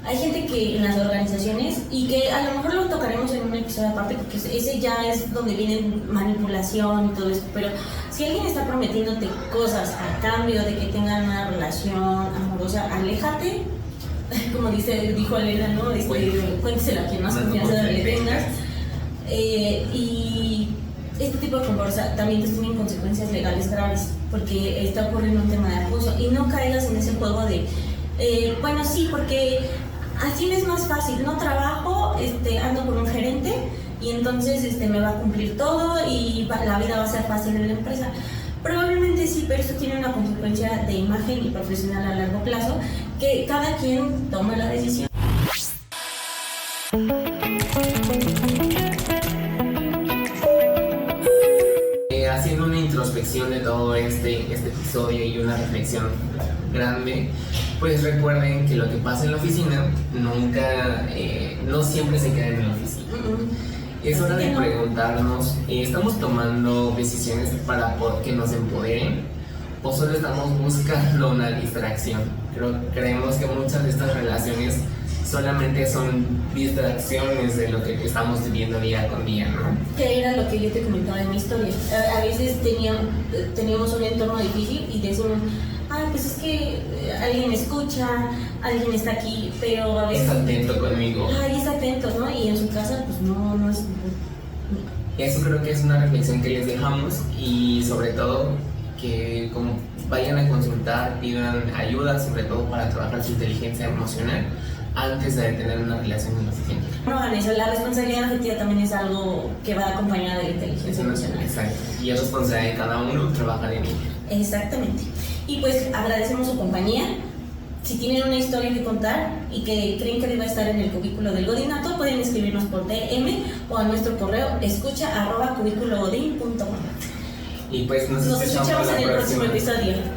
Hay gente que en las organizaciones, y que a lo mejor lo tocaremos en un episodio aparte, porque ese ya es donde viene manipulación y todo esto, pero si alguien está prometiéndote cosas a cambio de que tengan una relación amorosa, aléjate, como dijo Elena, ¿no? Cuénteselo a quien más confianza le tengas. Y este tipo de comportamientos tienen consecuencias legales graves, porque está ocurriendo un tema de acoso, y no caigas en ese juego de, bueno, sí, porque así me es más fácil, no trabajo, ando con un gerente y entonces me va a cumplir todo y la vida va a ser fácil en la empresa. Probablemente sí, pero eso tiene una consecuencia de imagen y profesional a largo plazo, que cada quien tome la decisión. Haciendo una introspección de todo este episodio y una reflexión grande, pues recuerden que lo que pasa en la oficina no siempre se queda en la oficina. Es hora de preguntarnos, ¿estamos tomando decisiones para que nos empoderen o solo estamos buscando una distracción? Creemos que muchas de estas relaciones solamente son distracciones de lo que estamos viviendo día con día, ¿no? Que era lo que yo te comentaba en mi historia. A veces teníamos un entorno difícil y decimos, pues es que alguien me escucha, alguien está aquí, pero a veces... Está atento conmigo. Está atento, ¿no? Y en su casa, pues no es... Eso creo que es una reflexión que les dejamos, y sobre todo que vayan a consultar, pidan ayuda, sobre todo para trabajar su inteligencia emocional antes de tener una relación en la oficina. No, Vanessa, la responsabilidad afectiva también es algo que va acompañada de la inteligencia emocional. Exacto, y es responsabilidad de cada uno trabajar en ella. Exactamente. Y pues agradecemos su compañía. Si tienen una historia que contar y que creen que deba estar en el cubículo del Godinato, pueden escribirnos por DM o a nuestro correo escucha@cubiculogodin.com. Y pues nos escuchamos en el próximo episodio.